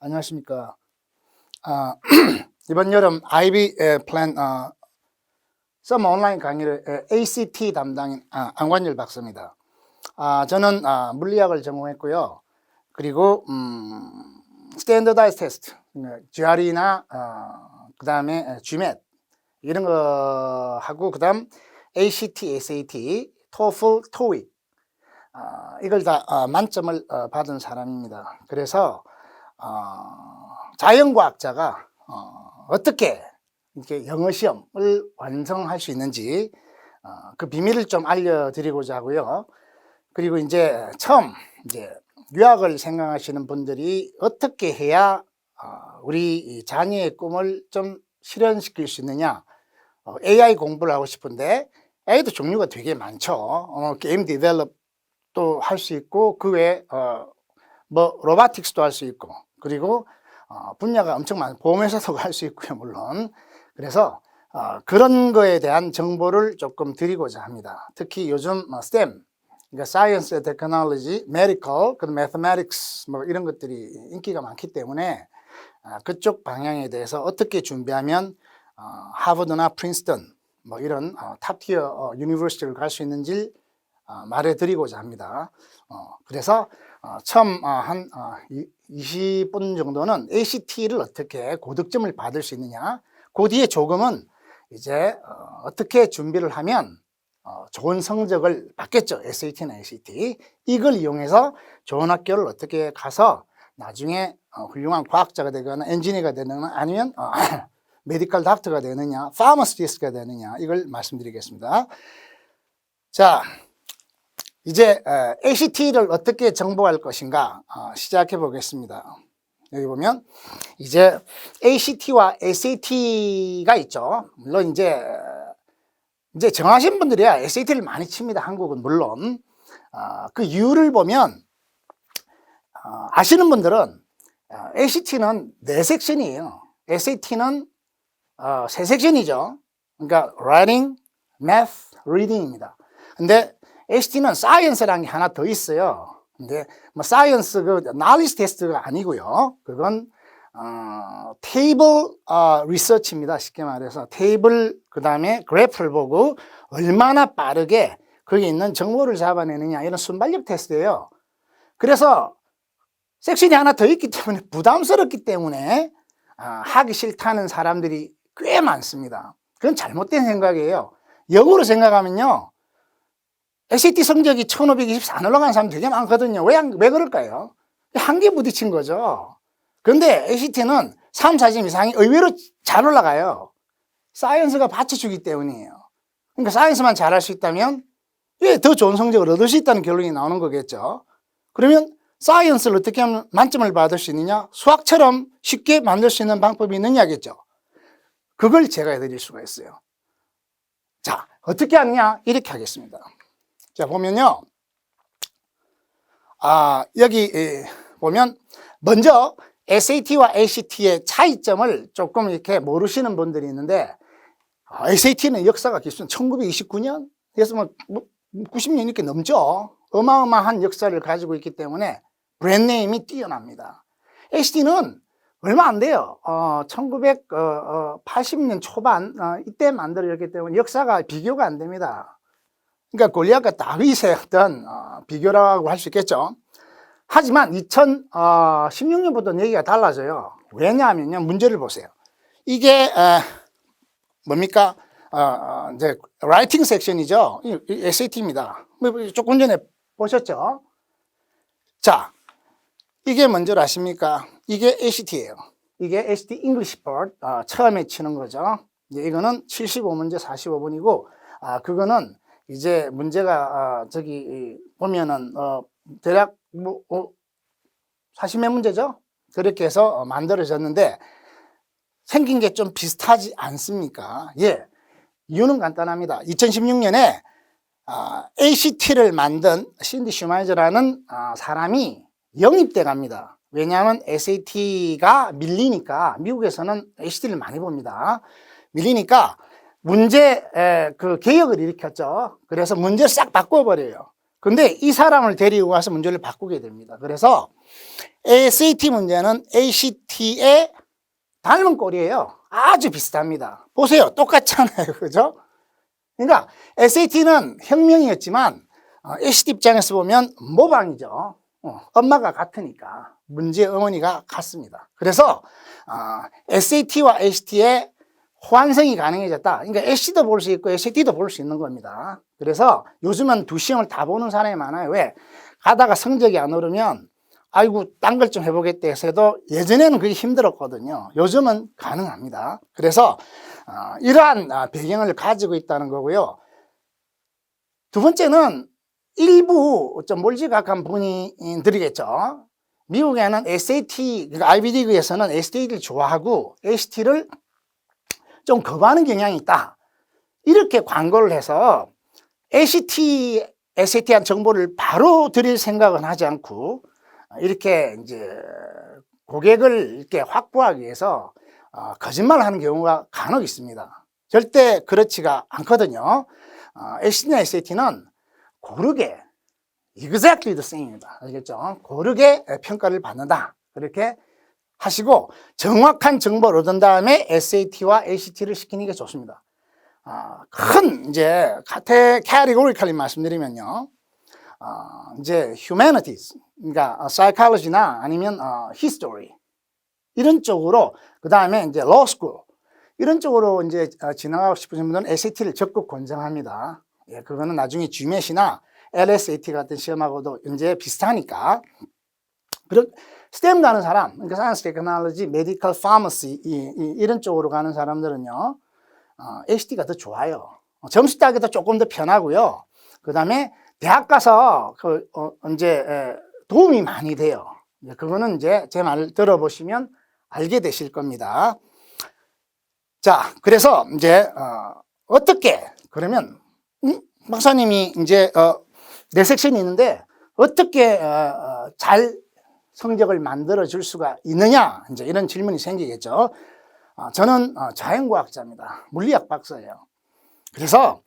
안녕하십니까. 아, 이번 여름 IB 플랜 서머 온라인 강의를 ACT 담당인 안관열 박사입니다. 저는 물리학을 전공했고요. 그리고 스탠더다이즈 테스트, GRE나 그 다음에 GMAT 이런 거 하고 그 다음 ACT, SAT, TOEFL, TOEIC 이걸 다 만점을 받은 사람입니다. 그래서 자연과학자가 어떻게 이렇게 영어 시험을 완성할 수 있는지 그 비밀을 좀 알려드리고자 하고요. 그리고 이제 처음 유학을 생각하시는 분들이 어떻게 해야 우리 자녀의 꿈을 좀 실현시킬 수 있느냐. AI 공부를 하고 싶은데 AI도 종류가 되게 많죠. 게임 디벨롭도 할 수 있고 그 외에 뭐 로보틱스도 할 수 있고 그리고 분야가 엄청 많은 보험회사도 할 수 있고요, 물론. 그래서 그런 거에 대한 정보를 조금 드리고자 합니다. 특히 요즘 STEM, 그러니까 Science, Technology, Medical, 그리고 Mathematics 뭐 이런 것들이 인기가 많기 때문에 그쪽 방향에 대해서 어떻게 준비하면 하버드나 프린스턴 뭐 이런 탑티어 유니버시티를 갈 수 있는지 말해드리고자 합니다. 그래서 처음 한 20분 정도는 ACT를 어떻게 고득점을 받을 수 있느냐, 그 뒤에 조금은 이제 어떻게 준비를 하면 좋은 성적을 받겠죠. SAT나 ACT. 이걸 이용해서 좋은 학교를 어떻게 가서 나중에 훌륭한 과학자가 되거나 엔지니어가 되거나 아니면 메디컬 닥터가 되느냐, 파머시스트가 되느냐, 이걸 말씀드리겠습니다. 자, 이제 ACT를 어떻게 정복할 것인가 시작해 보겠습니다. 여기 보면 이제 ACT와 SAT가 있죠. 물론 이제 정하신 분들이야 SAT를 많이 칩니다. 한국은 물론. 그 이유를 보면 아시는 분들은 ACT는 4섹션이에요. SAT는 3섹션이죠. 그러니까 Writing, Math, Reading입니다. 근데 ACT는 Science라는 게 하나 더 있어요. 근데 뭐 Science 그 Knowledge 테스트가 아니고요. 그건 테이블 리서치입니다. 쉽게 말해서 테이블 그 다음에 그래프를 보고 얼마나 빠르게 거기 있는 정보를 잡아내느냐 이런 순발력 테스트예요. 그래서 섹션이 하나 더 있기 때문에 부담스럽기 때문에 하기 싫다는 사람들이 꽤 많습니다. 그건 잘못된 생각이에요. 역으로 생각하면요, SAT 성적이 1524 올라가는 사람 되게 많거든요. 왜 그럴까요? 한계 부딪힌 거죠. 그런데 ACT는 3, 4점 이상이 의외로 잘 올라가요. 사이언스가 받쳐주기 때문이에요. 그러니까 사이언스만 잘할 수 있다면 더 좋은 성적을 얻을 수 있다는 결론이 나오는 거겠죠. 그러면 사이언스를 어떻게 하면 만점을 받을 수 있느냐? 수학처럼 쉽게 만들 수 있는 방법이 있느냐겠죠. 그걸 제가 해드릴 수가 있어요. 자, 어떻게 하느냐? 이렇게 하겠습니다. 자, 보면요. 여기 보면 먼저 SAT와 ACT의 차이점을 조금 이렇게 모르시는 분들이 있는데, SAT는 역사가 깊습니다. 1929년? 그래서 뭐 90년 이렇게 넘죠. 어마어마한 역사를 가지고 있기 때문에 브랜드네임이 뛰어납니다. ACT는 얼마 안 돼요. 1980년 초반 이때 만들어졌기 때문에 역사가 비교가 안 됩니다. 그러니까 골리앗과 다윗의 어떤 비교라고 할 수 있겠죠. 하지만 2016년부터는 얘기가 달라져요. 왜냐하면요, 문제를 보세요. 이게 뭡니까? 이제 라이팅 섹션이죠. SAT입니다. 조금 전에 보셨죠? 자, 이게 뭔지 아십니까? 이게 ACT예요. 이게 ACT English Part 처음에 치는 거죠. 이거는 75문제 45분이고 그거는 이제 문제가 저기 보면은 대략 뭐 40몇 문제죠? 그렇게 해서 만들어졌는데 생긴 게 좀 비슷하지 않습니까? 예, 이유는 간단합니다. 2016년에 ACT를 만든 신디 슈마이저라는 사람이 영입돼 갑니다. 왜냐하면 SAT가 밀리니까, 미국에서는 ACT를 많이 봅니다. 밀리니까 문제 그 개혁을 일으켰죠. 그래서 문제를 싹 바꿔버려요. 근데 이 사람을 데리고 가서 문제를 바꾸게 됩니다. 그래서 SAT 문제는 ACT의 닮은 꼴이에요. 아주 비슷합니다. 보세요. 똑같잖아요. 그죠? 그러니까 SAT는 혁명이었지만 ACT 입장에서 보면 모방이죠. 엄마가 같으니까 문제의 어머니가 같습니다. 그래서 SAT와 ACT의 호환성이 가능해졌다. 그러니까 ACT도 볼 수 있고 ACT도 볼 수 있는 겁니다. 그래서 요즘은 두 시험을 다 보는 사람이 많아요. 왜? 가다가 성적이 안 오르면 아이고 딴 걸 좀 해보겠다 해서도 예전에는 그게 힘들었거든요. 요즘은 가능합니다. 그래서 이러한 배경을 가지고 있다는 거고요. 두 번째는 일부 좀 몰지각한 분들이겠죠. 미국에는 SAT, 그러니까 아이비리그에서는 SAT를 좋아하고 ACT를 좀 거부하는 경향이 있다. 이렇게 광고를 해서 SAT한 정보를 바로 드릴 생각은 하지 않고 이렇게 이제 고객을 이렇게 확보하기 위해서 거짓말을 하는 경우가 간혹 있습니다. 절대 그렇지가 않거든요. ACT나 SAT는 고르게 exactly the same입니다. 알겠죠? 고르게 평가를 받는다. 그렇게 하시고 정확한 정보를 얻은 다음에 SAT와 ACT를 시키는 게 좋습니다. 큰 이제 categorically 말씀드리면요. 이제 humanities, 그러니까 psychology나 아니면 history 이런 쪽으로 그 다음에 이제 law school 이런 쪽으로 이제 진학하고 싶으신 분들은 SAT를 적극 권장합니다. 예, 그거는 나중에 GMAT이나 LSAT 같은 시험하고도 현재 비슷하니까. 그리고 STEM 가는 사람, 그러니까 Science, Technology, Medical, Pharmacy 이런 쪽으로 가는 사람들은요, ACT가 더 좋아요. 점수 따기도 조금 더 편하고요. 그 다음에 대학 가서 이제 도움이 많이 돼요. 그거는 이제 제 말 들어보시면 알게 되실 겁니다. 자, 그래서 이제 어떻게 그러면 박사님이 이제 네 섹션이 있는데 어떻게 잘 성적을 만들어 줄 수가 있느냐 이제 이런 질문이 생기겠죠. 저는 자연과학자입니다. 물리학 박사예요. 그래서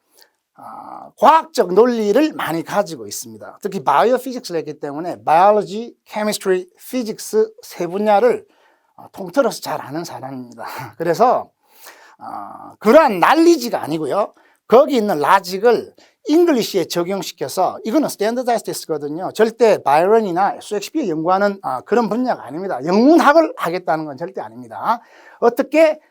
과학적 논리를 많이 가지고 있습니다. 특히 바이오피직스를 했기 때문에 바이올로지, 케미스트리, 피직스 세 분야를 통틀어서 잘 아는 사람입니다. 그래서 그러한 난리지가 아니고요. 거기 있는 라직을 잉글리시에 적용시켜서 이거는 스탠더다이즈 테스트거든요. 절대 바이런이나 셰익스피어 연구하는 그런 분야가 아닙니다. 영문학을 하겠다는 건 절대 아닙니다. 어떻게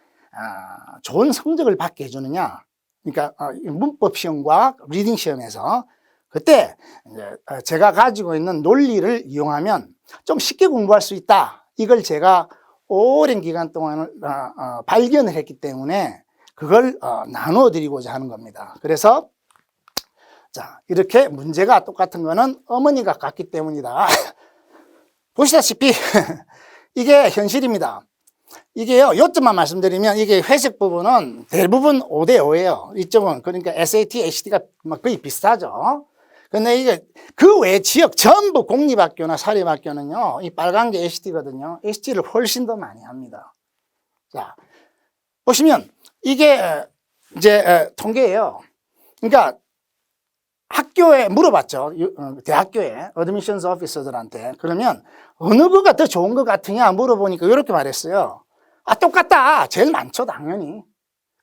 좋은 성적을 받게 해주느냐. 그러니까 문법 시험과 리딩 시험에서 그때 이제 제가 가지고 있는 논리를 이용하면 좀 쉽게 공부할 수 있다. 이걸 제가 오랜 기간 동안 발견을 했기 때문에 그걸 나누어 드리고자 하는 겁니다. 그래서 자, 이렇게 문제가 똑같은 거는 어머니가 같기 때문이다. 보시다시피 이게 현실입니다. 이게요, 요점만 말씀드리면 이게 회색 부분은 대부분 5대 5예요. 이쪽은 그러니까 SAT, ACT가 거의 비슷하죠. 근데 이게 그 외 지역 전부 공립학교나 사립학교는요, 이 빨간 게 ACT거든요. ACT를 훨씬 더 많이 합니다. 자, 보시면 이게 이제 통계예요. 그러니까 학교에 물어봤죠. 대학교에 어드미션스 오피서들한테. 그러면 어느 거가 더 좋은 것 같으냐 물어보니까 이렇게 말했어요. 똑같다. 제일 많죠, 당연히.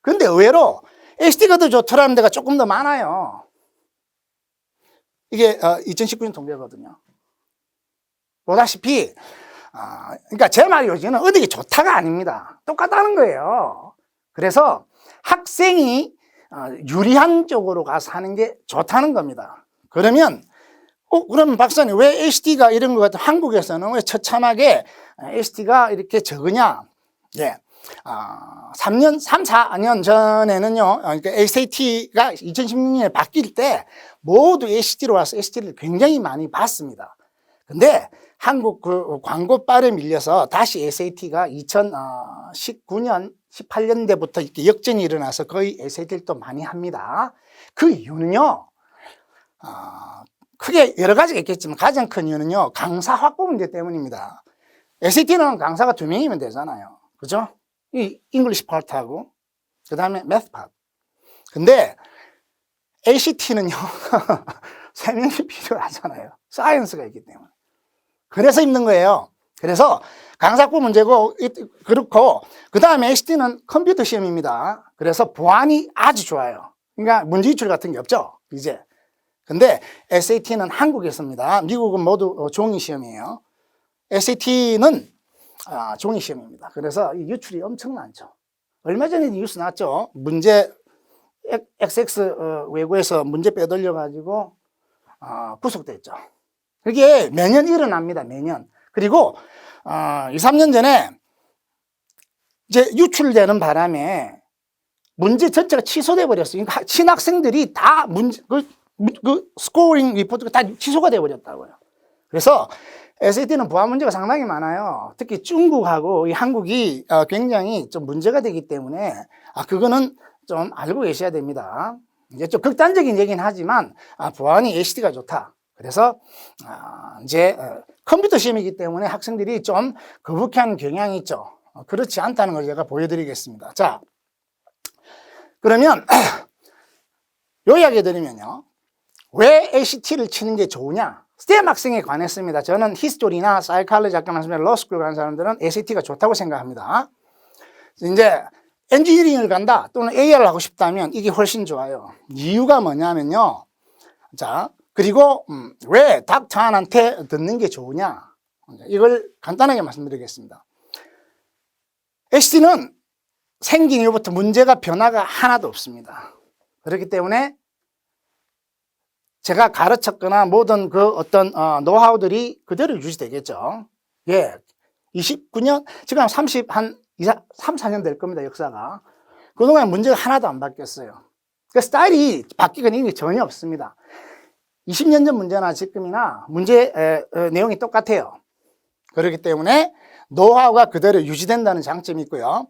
근데 의외로 ACT가 더 좋더라는 데가 조금 더 많아요. 이게 2019년 통계거든요. 보다시피 그러니까 제 말이 요즘은 어디가 좋다가 아닙니다. 똑같다는 거예요. 그래서 학생이 유리한 쪽으로 가서 하는 게 좋다는 겁니다. 그러면 그러면 박사님 왜 ACT가 이런 것 같아? 한국에서는 왜 처참하게 ACT가 이렇게 적으냐? 예. 3, 4년 전에는요, 그러니까 SAT가 2016년에 바뀔 때 모두 ACT로 와서 ACT를 굉장히 많이 봤습니다. 근데 한국 그 광고빨에 밀려서 다시 SAT가 2019년, 18년대부터 이렇게 역전이 일어나서 거의 SAT를 또 많이 합니다. 그 이유는요, 크게 여러 가지가 있겠지만 가장 큰 이유는요, 강사 확보 문제 때문입니다. SAT는 강사가 2명이면 되잖아요. 그죠? 이 잉글리시 파트하고, 그 다음에 매스 파트. 근데 ACT는요, 3명이 필요하잖아요. 사이언스가 있기 때문에. 그래서 힘든 거예요. 그래서 강사구 문제고, 그렇고, 그 다음에 HT는 컴퓨터 시험입니다. 그래서 보안이 아주 좋아요. 그러니까 문제 유출 같은 게 없죠, 이제. 근데 SAT는 한국에서입니다. 미국은 모두 종이 시험이에요. SAT는 종이 시험입니다. 그래서 유출이 엄청 많죠. 얼마 전에 뉴스 났죠. 문제, XX 외국에서 문제 빼돌려가지고 구속됐죠. 그게 매년 일어납니다, 매년. 그리고 2, 3년 전에 이제 유출되는 바람에 문제 전체가 취소돼 버렸어요. 그러니까 신학생들이 다 그 스코어링 리포트가 다 취소가 돼 버렸다고요. 그래서 SAT는 보안 문제가 상당히 많아요. 특히 중국하고 이 한국이 굉장히 좀 문제가 되기 때문에 그거는 좀 알고 계셔야 됩니다. 이제 좀 극단적인 얘기는 하지만 보안이 HT가 좋다. 그래서 이제 컴퓨터 시험이기 때문에 학생들이 좀 거북해하는 경향이 있죠. 그렇지 않다는 걸 제가 보여드리겠습니다. 자, 그러면 요약해 드리면요, 왜 HT를 치는 게 좋으냐? STEM 학생에 관했습니다. 저는 히스토리나 사이칼로지 아까 말씀드린 러스쿨 가는 사람들은 SAT가 좋다고 생각합니다. 이제 엔지니어링을 간다 또는 AR을 하고 싶다면 이게 훨씬 좋아요. 이유가 뭐냐면요, 자, 그리고 왜 닥터한테 듣는 게 좋으냐, 이걸 간단하게 말씀드리겠습니다. HT는 생긴 이후부터 문제가 변화가 하나도 없습니다. 그렇기 때문에 제가 가르쳤거나 모든 그 어떤 노하우들이 그대로 유지되겠죠. 예, 29년, 지금 3, 4년 될 겁니다, 역사가. 그동안 문제가 하나도 안 바뀌었어요. 그 스타일이 바뀌거나 이런 게 전혀 없습니다. 20년 전 문제나 지금이나 문제 내용이 똑같아요. 그렇기 때문에 노하우가 그대로 유지된다는 장점이 있고요.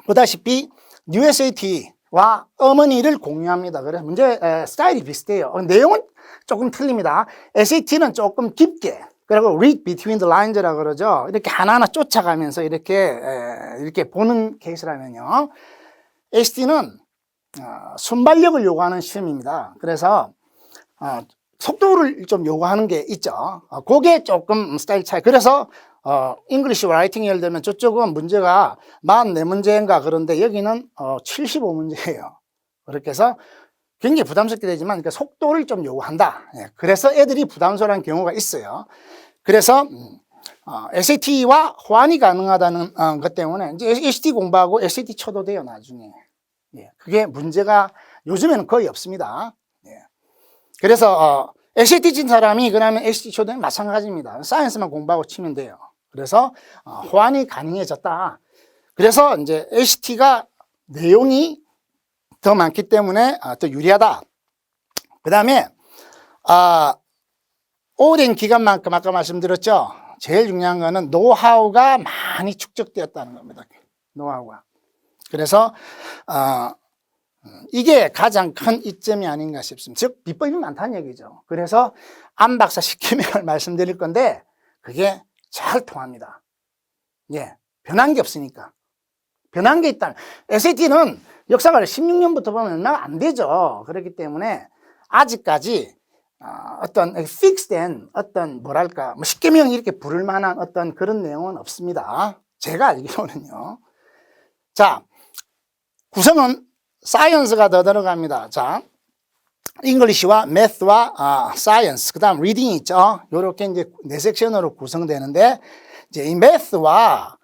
보다시피 USAT와 어머니를 공유합니다. 그래서 문제 스타일이 비슷해요. 내용은 조금 틀립니다. SAT는 조금 깊게, 그리고 read between the lines라고 그러죠. 이렇게 하나하나 쫓아가면서 이렇게 보는 케이스라면요, HT는 순발력을 요구하는 시험입니다. 그래서 속도를 좀 요구하는 게 있죠. 그게 조금 스타일 차이. 그래서 잉글리시 라이팅 예를 들면 저쪽은 문제가 44문제인가 그런데 여기는 75문제예요. 그렇게 해서 굉장히 부담스럽게 되지만 그러니까 속도를 좀 요구한다. 예, 그래서 애들이 부담스러운 경우가 있어요. 그래서 SAT와 호환이 가능하다는 것 때문에 이제 HT 공부하고 SAT 쳐도 돼요, 나중에. 예, 그게 문제가 요즘에는 거의 없습니다. 예. 그래서 SAT 친 사람이 그러면 HT 쳐도 마찬가지입니다. 사이언스만 공부하고 치면 돼요. 그래서 호환이 가능해졌다. 그래서 이제 HT가 내용이 더 많기 때문에 더 유리하다. 그 다음에 오랜 기간만큼 아까 말씀드렸죠. 제일 중요한 거는 노하우가 많이 축적되었다는 겁니다. 노하우가. 그래서 이게 가장 큰 이점이 아닌가 싶습니다. 즉 비법이 많다는 얘기죠. 그래서 안 박사 10계명을 말씀드릴 건데 그게 잘 통합니다. 예, 변한 게 없으니까. 변한 게 있다. SAT는 역사가 16년부터 보면 얼마 안 되죠. 그렇기 때문에 아직까지 어떤 픽스된 어떤 뭐랄까 10계명 이렇게 부를 만한 어떤 그런 내용은 없습니다. 제가 알기로는요. 자, 구성은 사이언스가 더 들어갑니다. 자, 잉글리시와 매스와 사이언스, 그 다음 리딩이 있죠. 요렇게 이제 4섹션으로 구성되는데, 이제 이 매스와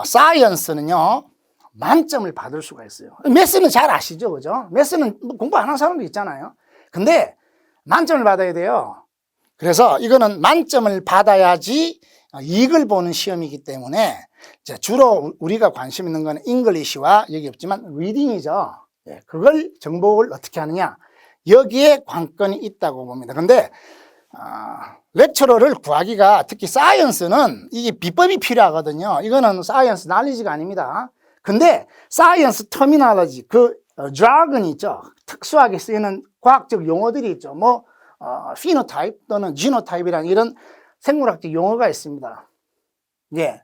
사이언스는요, 만점을 받을 수가 있어요. 매스는 잘 아시죠, 그죠? 매스는 공부 안 하는 사람도 있잖아요. 근데 만점을 받아야 돼요. 그래서 이거는 만점을 받아야지 이익을 보는 시험이기 때문에 이제 주로 우리가 관심 있는 건 잉글리시와 여기 없지만 리딩이죠. 예, 그걸 정복을 어떻게 하느냐, 여기에 관건이 있다고 봅니다. 근데 렉처러를 구하기가, 특히 사이언스는 이게 비법이 필요하거든요. 이거는 사이언스 날리지가 아닙니다. 근데 사이언스 터미널로지, 그 자건이 있죠. 특수하게 쓰이는 과학적 용어들이 있죠. 뭐 피노타입 또는 지노타입이라는 이런 생물학적 용어가 있습니다. 예,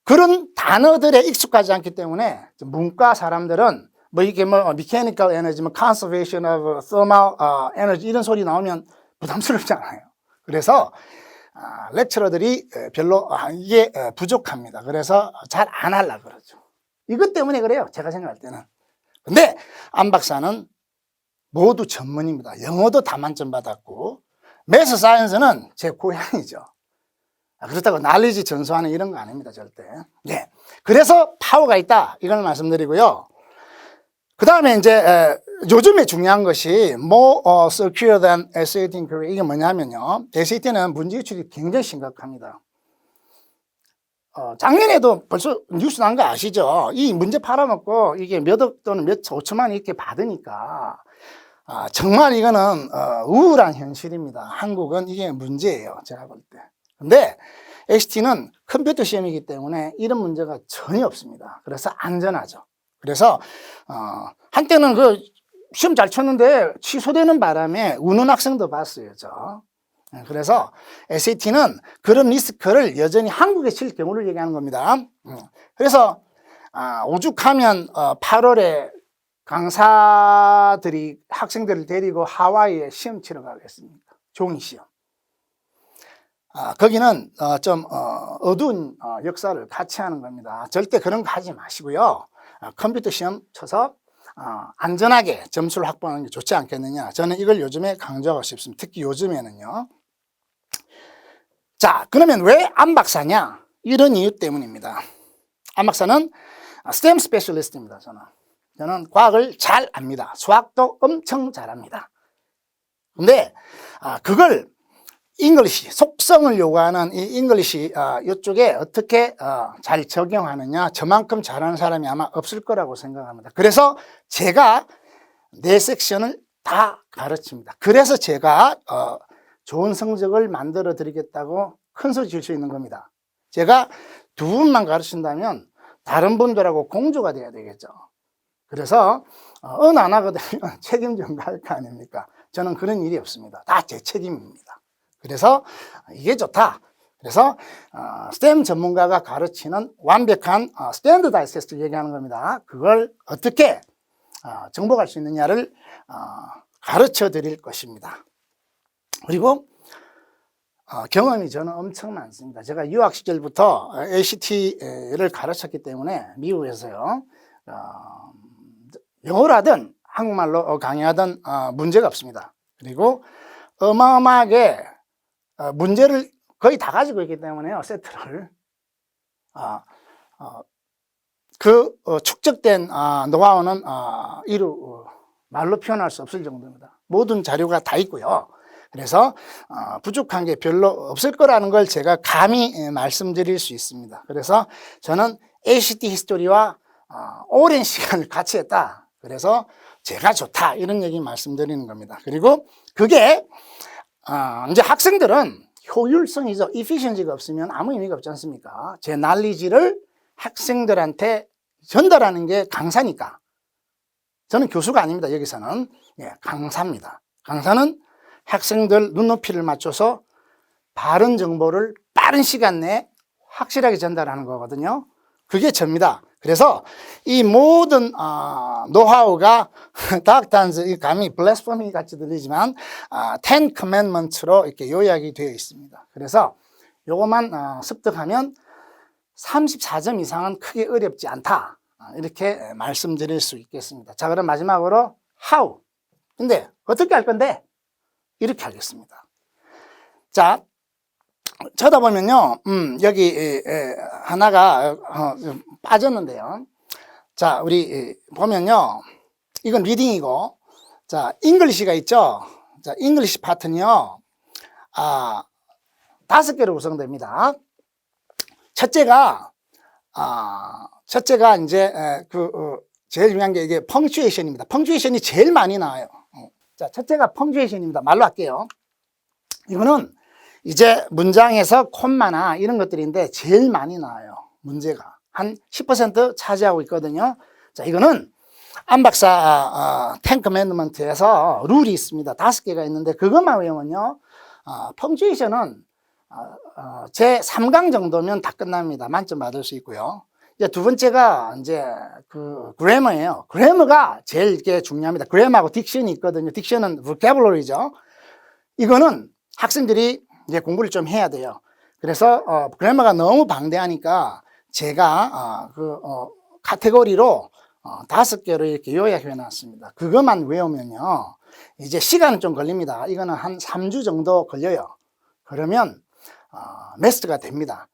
그런 단어들에 익숙하지 않기 때문에 문과 사람들은 뭐 이게 뭐 mechanical energy, 뭐 conservation of thermal energy 이런 소리 나오면 부담스럽잖아요. 그래서 렉처러들이 별로 이게 부족합니다. 그래서 잘 안 하려고 그러죠. 이것 때문에 그래요. 제가 생각할 때는. 근데 안 박사는 모두 전문입니다. 영어도 다 만점 받았고 매스 사이언스는 제 고향이죠. 그렇다고 날리지 전수하는 이런 거 아닙니다. 절대. 네. 그래서 파워가 있다. 이걸 말씀드리고요. 그 다음에 이제 요즘에 중요한 것이 more secure than SAT inquiry. 이게 뭐냐면요. SAT는 문제 유출이 굉장히 심각합니다. 작년에도 벌써 뉴스 난 거 아시죠? 이 문제 팔아먹고 이게 몇 억 또는 몇 5천만 이렇게 받으니까 정말 이거는 우울한 현실입니다. 한국은 이게 문제예요. 제가 볼 때. 근데 SAT는 컴퓨터 시험이기 때문에 이런 문제가 전혀 없습니다. 그래서 안전하죠. 그래서 한때는 그 시험 잘 쳤는데 취소되는 바람에 우는 학생도 봤어요. 저. 그래서 SAT는 그런 리스크를 여전히 한국에 칠 경우를 얘기하는 겁니다. 그래서 오죽하면 8월에 강사들이 학생들을 데리고 하와이에 시험 치러 가겠습니까? 종이 시험. 거기는 좀 어두운 역사를 같이 하는 겁니다. 절대 그런 거 하지 마시고요. 컴퓨터 시험 쳐서 안전하게 점수를 확보하는 게 좋지 않겠느냐. 저는 이걸 요즘에 강조하고 싶습니다. 특히 요즘에는요. 자, 그러면 왜 안 박사냐? 이런 이유 때문입니다. 안 박사는 STEM 스페셜리스트입니다. 저는 과학을 잘 압니다. 수학도 엄청 잘합니다. 근데 그걸 잉글리시, 속성을 요구하는 이 잉글리시 이쪽에 어떻게 잘 적용하느냐, 저만큼 잘하는 사람이 아마 없을 거라고 생각합니다. 그래서 제가 네 섹션을 다 가르칩니다. 그래서 제가 좋은 성적을 만들어 드리겠다고 큰 소리 칠 수 있는 겁니다. 제가 두 분만 가르친다면 다른 분들하고 공조가 돼야 되겠죠. 그래서 어느 하나가 되면 책임져야 할 거 아닙니까? 저는 그런 일이 없습니다. 다 제 책임입니다. 그래서 이게 좋다. 그래서 STEM 전문가가 가르치는 완벽한 스탠더다이즈 테스트를 얘기하는 겁니다. 그걸 어떻게 정복할 수 있느냐를 가르쳐 드릴 것입니다. 그리고 경험이 저는 엄청 많습니다. 제가 유학 시절부터 ACT를 가르쳤기 때문에 미국에서요. 영어로 하든 한국말로 강의하든 문제가 없습니다. 그리고 어마어마하게 문제를 거의 다 가지고 있기 때문에요. 세트를. 축적된 노하우는 말로 표현할 수 없을 정도입니다. 모든 자료가 다 있고요. 그래서 부족한 게 별로 없을 거라는 걸 제가 감히 말씀드릴 수 있습니다. 그래서 저는 ACT 히스토리와 오랜 시간을 같이 했다. 그래서 제가 좋다. 이런 얘기 말씀드리는 겁니다. 그리고 그게 이제 학생들은 효율성이죠. efficiency가 없으면 아무 의미가 없지 않습니까? 제 knowledge를 학생들한테 전달하는 게 강사니까. 저는 교수가 아닙니다. 여기서는 강사입니다. 강사는 학생들 눈높이를 맞춰서 바른 정보를 빠른 시간 내에 확실하게 전달하는 거거든요. 그게 접니다. 그래서 이 모든 노하우가 닥터한스 감히 블래스포미 같이 들리지만 Ten Commandments로 이렇게 요약이 되어 있습니다. 그래서 요것만 습득하면 34점 이상은 크게 어렵지 않다. 이렇게 말씀드릴 수 있겠습니다. 자, 그럼 마지막으로 How. 근데 어떻게 할 건데? 이렇게 하겠습니다. 자, 쳐다보면요, 여기 하나가 빠졌는데요. 자, 우리 보면요, 이건 리딩이고, 자, 잉글리시가 있죠. 자, 잉글리시 파트는요, 5개로 구성됩니다. 첫째가 이제 제일 중요한 게 이게 펑츄에이션입니다. 펑츄에이션이 제일 많이 나와요. 자, 첫째가 펑츄에이션입니다. 말로 할게요. 이거는 이제 문장에서 콤마나 이런 것들인데 제일 많이 나와요. 문제가. 한 10% 차지하고 있거든요. 자, 이거는 안 박사 텐 커맨드먼트에서 룰이 있습니다. 5개가 있는데 그것만 외우면요. 펑츄에이션은 제 3강 정도면 다 끝납니다. 만점 받을 수 있고요. 이제 두 번째가 이제 그래머예요. 그래머가 제일 이게 중요합니다. 그래머하고 딕션이 있거든요. 딕션은 vocabulary죠. 이거는 학생들이 이제 공부를 좀 해야 돼요. 그래서 그래머가 너무 방대하니까 제가 카테고리로 5개로 이렇게 요약해 놨습니다. 그것만 외우면요 이제 시간은 좀 걸립니다. 이거는 한 3주 정도 걸려요. 그러면 마스터가 됩니다.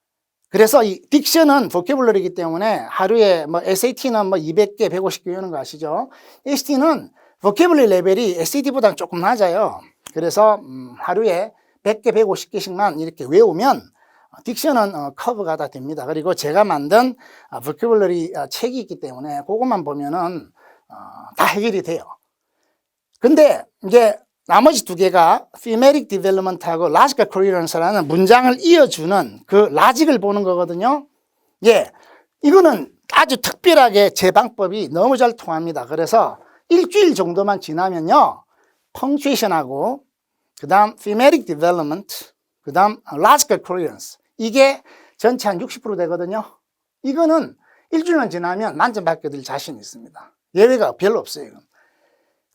그래서 이 딕션은 보캐블러리이기 때문에 하루에 뭐 SAT는 뭐 200개, 150개 외우는 거 아시죠? SAT는 보캐블러리 레벨이 SAT보다는 조금 낮아요. 그래서 하루에 100개, 150개씩만 이렇게 외우면 딕션은 커버가 다 됩니다. 그리고 제가 만든 보캐블러리 책이 있기 때문에 그것만 보면은 다 해결이 돼요. 근데 이제 나머지 2개가 thematic development하고 logical coherence라는 문장을 이어주는 그 라직을 보는 거거든요. 예, 이거는 아주 특별하게 제 방법이 너무 잘 통합니다. 그래서 일주일 정도만 지나면요, punctuation하고 그 다음 thematic development, 그 다음 logical coherence, 이게 전체 한 60% 되거든요. 이거는 일주일만 지나면 만점 받게 될 자신이 있습니다. 예외가 별로 없어요. 이건.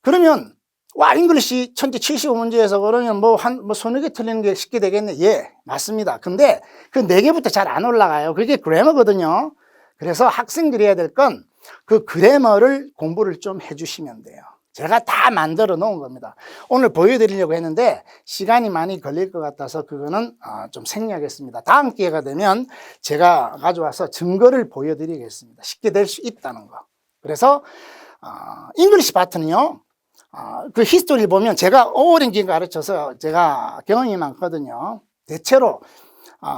그러면 와, 잉글리시 천재 75문제에서 그러면 뭐 서너 개 틀리는 게 쉽게 되겠네. 예, 맞습니다. 근데 그 4개부터 잘 안 올라가요. 그게 그래머거든요. 그래서 학생들이 해야 될 건 그 그래머를 공부를 좀 해주시면 돼요. 제가 다 만들어 놓은 겁니다. 오늘 보여드리려고 했는데 시간이 많이 걸릴 것 같아서 그거는 좀 생략했습니다. 다음 기회가 되면 제가 가져와서 증거를 보여드리겠습니다. 쉽게 될 수 있다는 거. 그래서 잉글리시 파트는요, 그 히스토리를 보면 제가 오랜 기간 가르쳐서 제가 경험이 많거든요. 대체로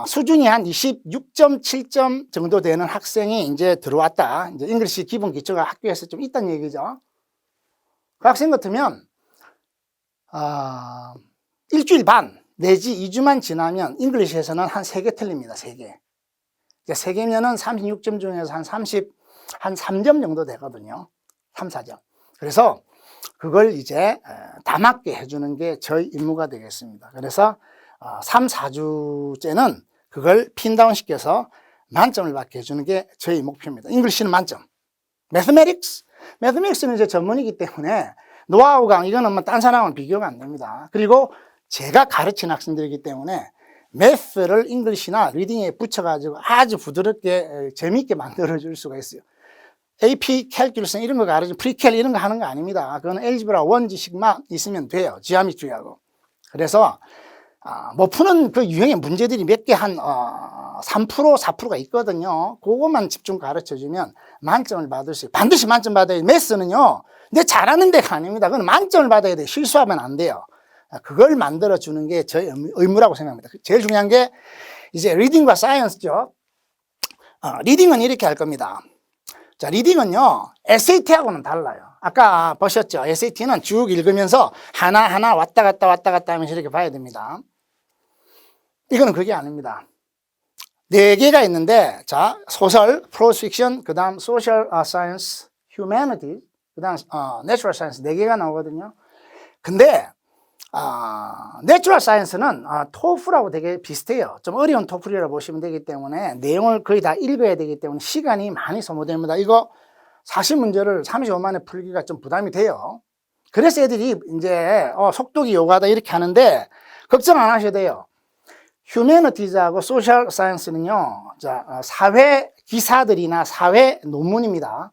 수준이 한 26.7점 정도 되는 학생이 이제 들어왔다. 이제 잉글리시 기본 기초가 학교에서 좀 있다는 얘기죠. 그 학생 같으면 일주일 반 내지 2주만 지나면 잉글리시에서는 한 3개 틀립니다. 3개. 3개면은 36점 중에서 한 3점 정도 되거든요. 3, 4점. 그래서 그걸 이제 다 맞게 해주는 게 저희 임무가 되겠습니다. 그래서 3, 4주째는 그걸 핀다운 시켜서 만점을 받게 해주는 게 저희 목표입니다. 잉글리시는 만점. 매스매틱스는 이제 전문이기 때문에 노하우 강 이거는 뭐 딴 사람은 비교가 안 됩니다. 그리고 제가 가르친 학생들이기 때문에 매스를 잉글리시나 리딩에 붙여가지고 아주 부드럽게 재미있게 만들어줄 수가 있어요. AP, 캘큘러스 이런 거 가르치면 프리캘 이런 거 하는 거 아닙니다. 그건 엘지브라 원 지식만 있으면 돼요. 지오메트리하고. 그래서 못 푸는 그 유형의 문제들이 몇 개 한 3%, 4%가 있거든요. 그것만 집중 가르쳐주면 만점을 받을 수 있어요. 반드시 만점 받아야 돼요. 매스는요, 내 잘하는 데가 아닙니다. 그건 만점을 받아야 돼요. 실수하면 안 돼요. 그걸 만들어주는 게 저희 의무라고 생각합니다. 제일 중요한 게 이제 리딩과 사이언스죠. 리딩은 이렇게 할 겁니다. 자, 리딩은요, SAT하고는 달라요. 아까 보셨죠? SAT는 쭉 읽으면서 하나하나 왔다 갔다 하면서 이렇게 봐야 됩니다. 이거는 그게 아닙니다. 4개가 있는데, 자, 소설, 프로스 픽션, 그 다음 소셜 사이언스, 휴머니티, 그 다음 내추럴 사이언스 4개가 나오거든요. 근데 내추럴 사이언스는 토플하고 되게 비슷해요. 좀 어려운 토플이라고 보시면 되기 때문에 내용을 거의 다 읽어야 되기 때문에 시간이 많이 소모됩니다. 이거 40문제를 35만에 풀기가 좀 부담이 돼요. 그래서 애들이 이제 속독이 요구하다 이렇게 하는데 걱정 안 하셔도 돼요. 휴머니티즈하고 소셜 사이언스는요, 사회 기사들이나 사회 논문입니다.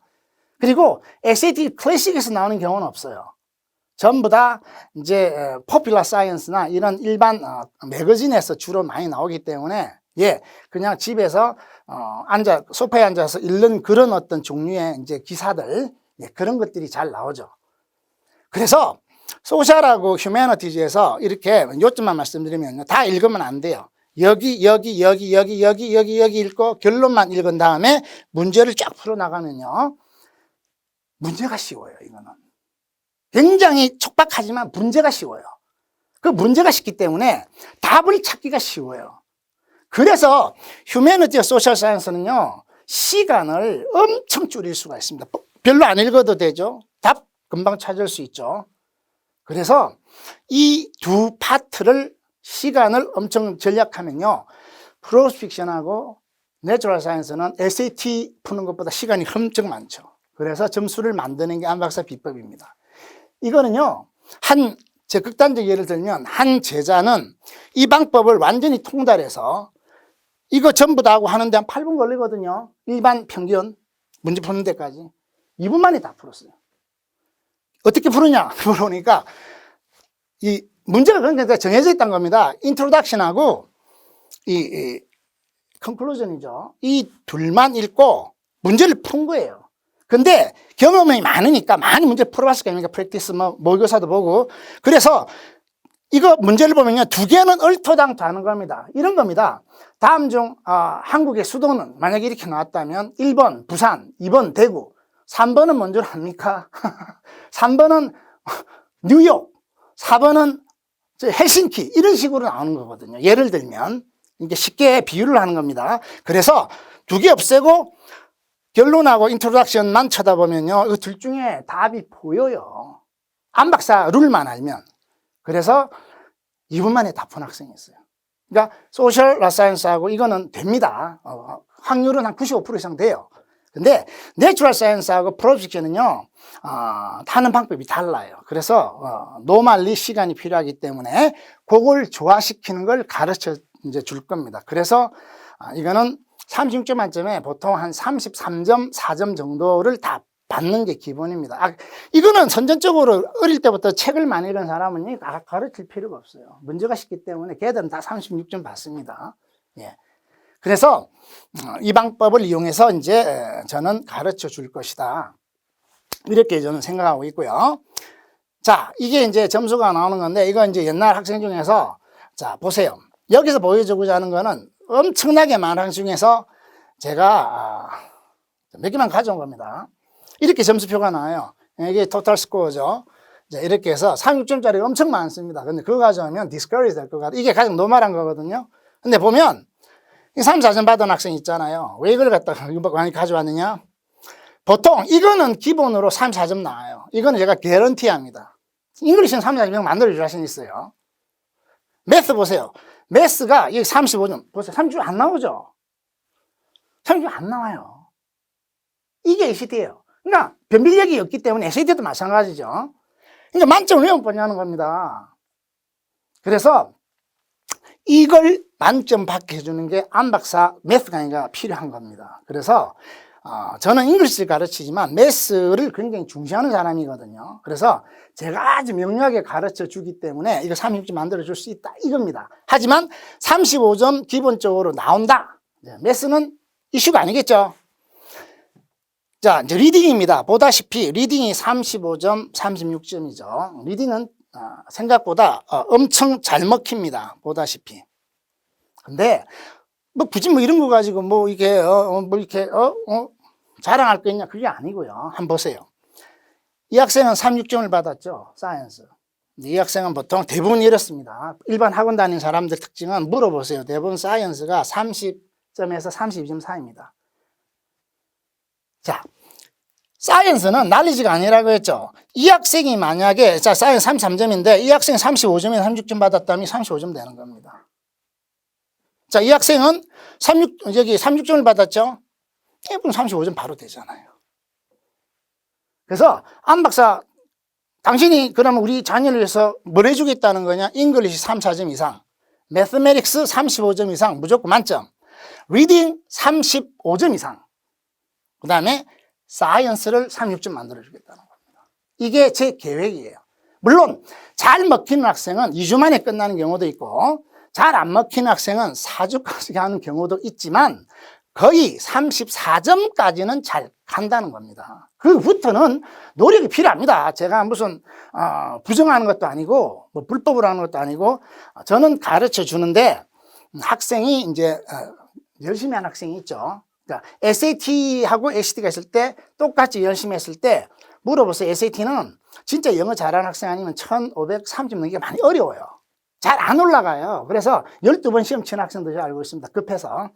그리고 SAT 클래식에서 나오는 경우는 없어요. 전부 다 이제 포퓰러 사이언스나 이런 일반 매거진에서 주로 많이 나오기 때문에 예, 그냥 집에서 소파에 앉아서 읽는 그런 어떤 종류의 이제 기사들, 예, 그런 것들이 잘 나오죠. 그래서 소셜하고 휴머니티즈에서 이렇게 요점만 말씀드리면 다 읽으면 안 돼요. 여기 읽고 결론만 읽은 다음에 문제를 쫙 풀어나가면요, 문제가 쉬워요. 이거는 굉장히 촉박하지만 문제가 쉬워요. 그 문제가 쉽기 때문에 답을 찾기가 쉬워요. 그래서 휴머니티와 소셜 사이언스는요, 시간을 엄청 줄일 수가 있습니다. 별로 안 읽어도 되죠. 답 금방 찾을 수 있죠. 그래서 이 두 파트를 시간을 엄청 절약하면요, 프로스 픽션하고 내추럴 사이언스는 SAT 푸는 것보다 시간이 엄청 많죠. 그래서 점수를 만드는 게 안박사 비법입니다. 이거는요, 한 제 극단적 예를 들면 한 제자는 이 방법을 완전히 통달해서 이거 전부 다 하고 하는데 한 8분 걸리거든요. 일반 평균 문제 푸는 데까지 2분 만에 다 풀었어요. 어떻게 푸느냐 물어보니까 이 문제가 그러니까 정해져 있다는 겁니다. 인트로덕션하고 이 컨클루전이죠. 이 둘만 읽고 문제를 푼 거예요. 근데 경험이 많으니까 많이 문제를 풀어봤을 거 아닙니까? 프랙티스 모의고사도 보고. 그래서 이거 문제를 보면요, 2개는 얼토당토하는 겁니다. 이런 겁니다. 다음 중 한국의 수도는 만약에 이렇게 나왔다면 1번 부산, 2번 대구, 3번은 뭔 줄 압니까? 3번은 뉴욕, 4번은 헬싱키, 이런 식으로 나오는 거거든요. 예를 들면 이게 쉽게 비유를 하는 겁니다. 그래서 2개 없애고 결론하고 인트로덕션만 쳐다보면요, 이 둘 중에 답이 보여요. 안 박사 룰만 알면. 그래서 2분 만에 다 푼 학생이 있어요. 그러니까 소셜 사이언스하고 이거는 됩니다. 확률은 한 95% 이상 돼요. 근데 내추럴 사이언스하고 프로젝션은요, 하는 방법이 달라요. 그래서 노멀리 시간이 필요하기 때문에 그걸 조화시키는 걸 가르쳐 이제 줄 겁니다. 그래서 이거는 36점 만점에 보통 한 33점, 4점 정도를 다 받는 게 기본입니다. 이거는 선전적으로 어릴 때부터 책을 많이 읽은 사람은 가르칠 필요가 없어요. 문제가 쉽기 때문에 걔들은 다 36점 받습니다. 예. 그래서 이 방법을 이용해서 이제 저는 가르쳐 줄 것이다. 이렇게 저는 생각하고 있고요. 자, 이게 이제 점수가 나오는 건데, 이거 이제 옛날 학생 중에서, 자, 보세요. 여기서 보여주고자 하는 거는 엄청나게 많은 학생 중에서 제가 몇 개만 가져온 겁니다. 이렇게 점수표가 나와요. 이게 토탈 스코어죠. 이렇게 해서 36점짜리가 엄청 많습니다. 근데 그거 가져오면 디스커리지 될 것 같아요. 이게 가장 노멀한 거거든요. 근데 보면 3, 4점 받은 학생 있잖아요. 왜 이걸 갖다가 많이 가져왔느냐? 보통 이거는 기본으로 3, 4점 나와요. 이거는 제가 개런티 합니다. 잉글리시는 3, 4점 만들어줄 자신 있어요. 매스 보세요. 매스가 여기 35점. 보세요. 30점 안 나오죠? 30점 안 나와요. 이게 ACT예요. 그러니까 변별력이 없기 때문에 SAT도 마찬가지죠. 그러니까 만점을 왜 못 받냐는 겁니다. 그래서 이걸 만점 받게 해주는 게 안 박사 매스 강의가 필요한 겁니다. 그래서 저는 잉글리시를 가르치지만 매스를 굉장히 중시하는 사람이거든요. 그래서 제가 아주 명료하게 가르쳐 주기 때문에 이거 30점 만들어 줄 수 있다 이겁니다. 하지만 35점 기본적으로 나온다. 매스는 이슈가 아니겠죠. 자, 이제 리딩입니다. 보다시피 리딩이 35점, 36점이죠. 리딩은 생각보다 엄청 잘 먹힙니다. 보다시피. 근데 뭐 굳이 뭐 이런 거 가지고 뭐 이게 자랑할 거 있냐, 그게 아니고요. 한번 보세요. 이 학생은 36점을 받았죠. 사이언스. 이 학생은 보통 대부분 이렇습니다. 일반 학원 다니는 사람들 특징은 물어보세요. 대부분 사이언스가 30점에서 32점 사이입니다. 자, 사이언스는 난리지가 아니라고 했죠. 이 학생이 만약에, 자, 사이언스 33점인데 이 학생이 35점에 36점 받았다면 35점 되는 겁니다. 자, 이 학생은 36점을 받았죠. 이분 35점 바로 되잖아요. 그래서 안 박사, 당신이 그러면 우리 자녀를 위해서 뭘 해주겠다는 거냐? 잉글리시 3, 4점 이상, 매스메릭스 35점 이상 무조건 만점, 리딩 35점 이상, 그 다음에 사이언스를 36점 만들어주겠다는 겁니다. 이게 제 계획이에요. 물론 잘 먹히는 학생은 2주 만에 끝나는 경우도 있고 잘 안 먹히는 학생은 4주까지 가는 경우도 있지만 거의 34점까지는 잘 간다는 겁니다. 그 후부터는 노력이 필요합니다. 제가 무슨 부정하는 것도 아니고 뭐 불법으로 하는 것도 아니고 저는 가르쳐 주는데 학생이 이제 열심히 하는 학생이 있죠. 그러니까 SAT하고 ACT가 있을 때 똑같이 열심히 했을 때 물어보세요. SAT는 진짜 영어 잘하는 학생 아니면 1530점 넘기가 많이 어려워요. 잘 안 올라가요. 그래서 12번 시험 치는 학생도 제가 알고 있습니다. 급해서.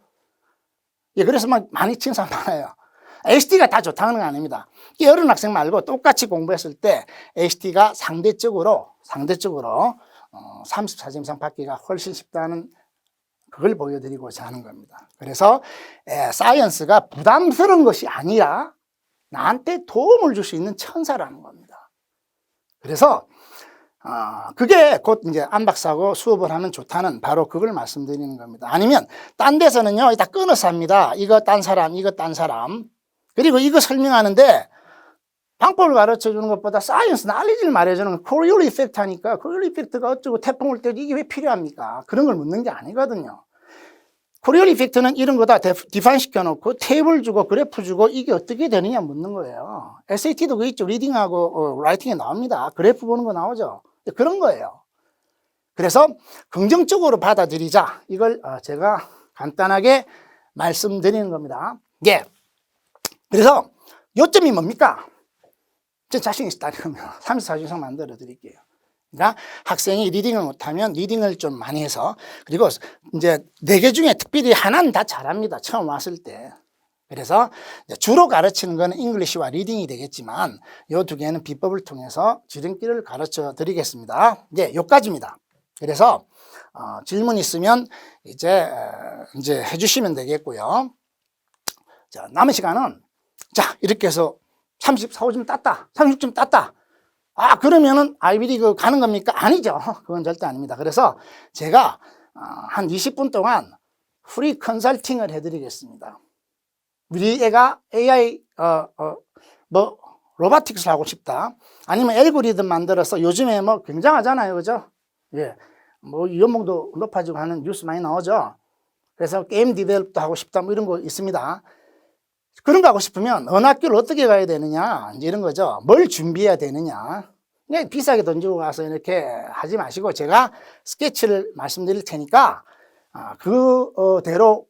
예, 그래서 막 많이 치는 사람 많아요. ACT가 다 좋다는 건 아닙니다. 어려운 학생 말고 똑같이 공부했을 때 ACT가 상대적으로 34점 이상 받기가 훨씬 쉽다는 그걸 보여드리고자 하는 겁니다. 그래서 사이언스가 부담스러운 것이 아니라 나한테 도움을 줄 수 있는 천사라는 겁니다. 그래서 그게 곧 이제 안박사고 수업을 하면 좋다는 바로 그걸 말씀드리는 겁니다. 아니면 딴 데서는요, 다 끊어서 합니다. 이거 딴 사람, 이거 딴 사람. 그리고 이거 설명하는데 방법을 가르쳐 주는 것보다 사이언스 난리지를 말해주는 코리올 이펙트 하니까 코리올 이펙트가 어쩌고 태풍 올 때 이게 왜 필요합니까? 그런 걸 묻는 게 아니거든요. 코리올 이펙트는 이런 거다 디파인 시켜놓고 테이블 주고 그래프 주고 이게 어떻게 되느냐 묻는 거예요. SAT도 그 있죠. 리딩하고 라이팅에 나옵니다. 그래프 보는 거 나오죠. 그런 거예요. 그래서 긍정적으로 받아들이자. 이걸 제가 간단하게 말씀드리는 겁니다. 예. 그래서 요점이 뭡니까? 제 자신 있다면 34주 이상 만들어 드릴게요. 그러니까 학생이 리딩을 못하면 리딩을 좀 많이 해서, 그리고 이제 4개 중에 특별히 하나는 다 잘합니다. 처음 왔을 때. 그래서 주로 가르치는 거는 잉글리시와 리딩이 되겠지만 이 2개는 비법을 통해서 지름길을 가르쳐 드리겠습니다. 네, 여기까지입니다. 그래서 질문 있으면 이제 해주시면 되겠고요. 자, 남은 시간은 자, 이렇게 해서 34점 땄다. 36점 땄다. 그러면은 아이비리그 가는 겁니까? 아니죠. 그건 절대 아닙니다. 그래서 제가 한 20분 동안 프리 컨설팅을 해드리겠습니다. 우리 애가 AI, 로보틱스를 하고 싶다. 아니면 알고리즘 만들어서 요즘에 뭐 굉장하잖아요. 그죠? 예. 연봉도 높아지고 하는 뉴스 많이 나오죠. 그래서 게임 디벨롭도 하고 싶다. 뭐 이런 거 있습니다. 그런 거 하고 싶으면 어느 학교를 어떻게 가야 되느냐, 이런 거죠. 뭘 준비해야 되느냐. 그냥 비싸게 돈 주고 가서 이렇게 하지 마시고 제가 스케치를 말씀드릴 테니까 그대로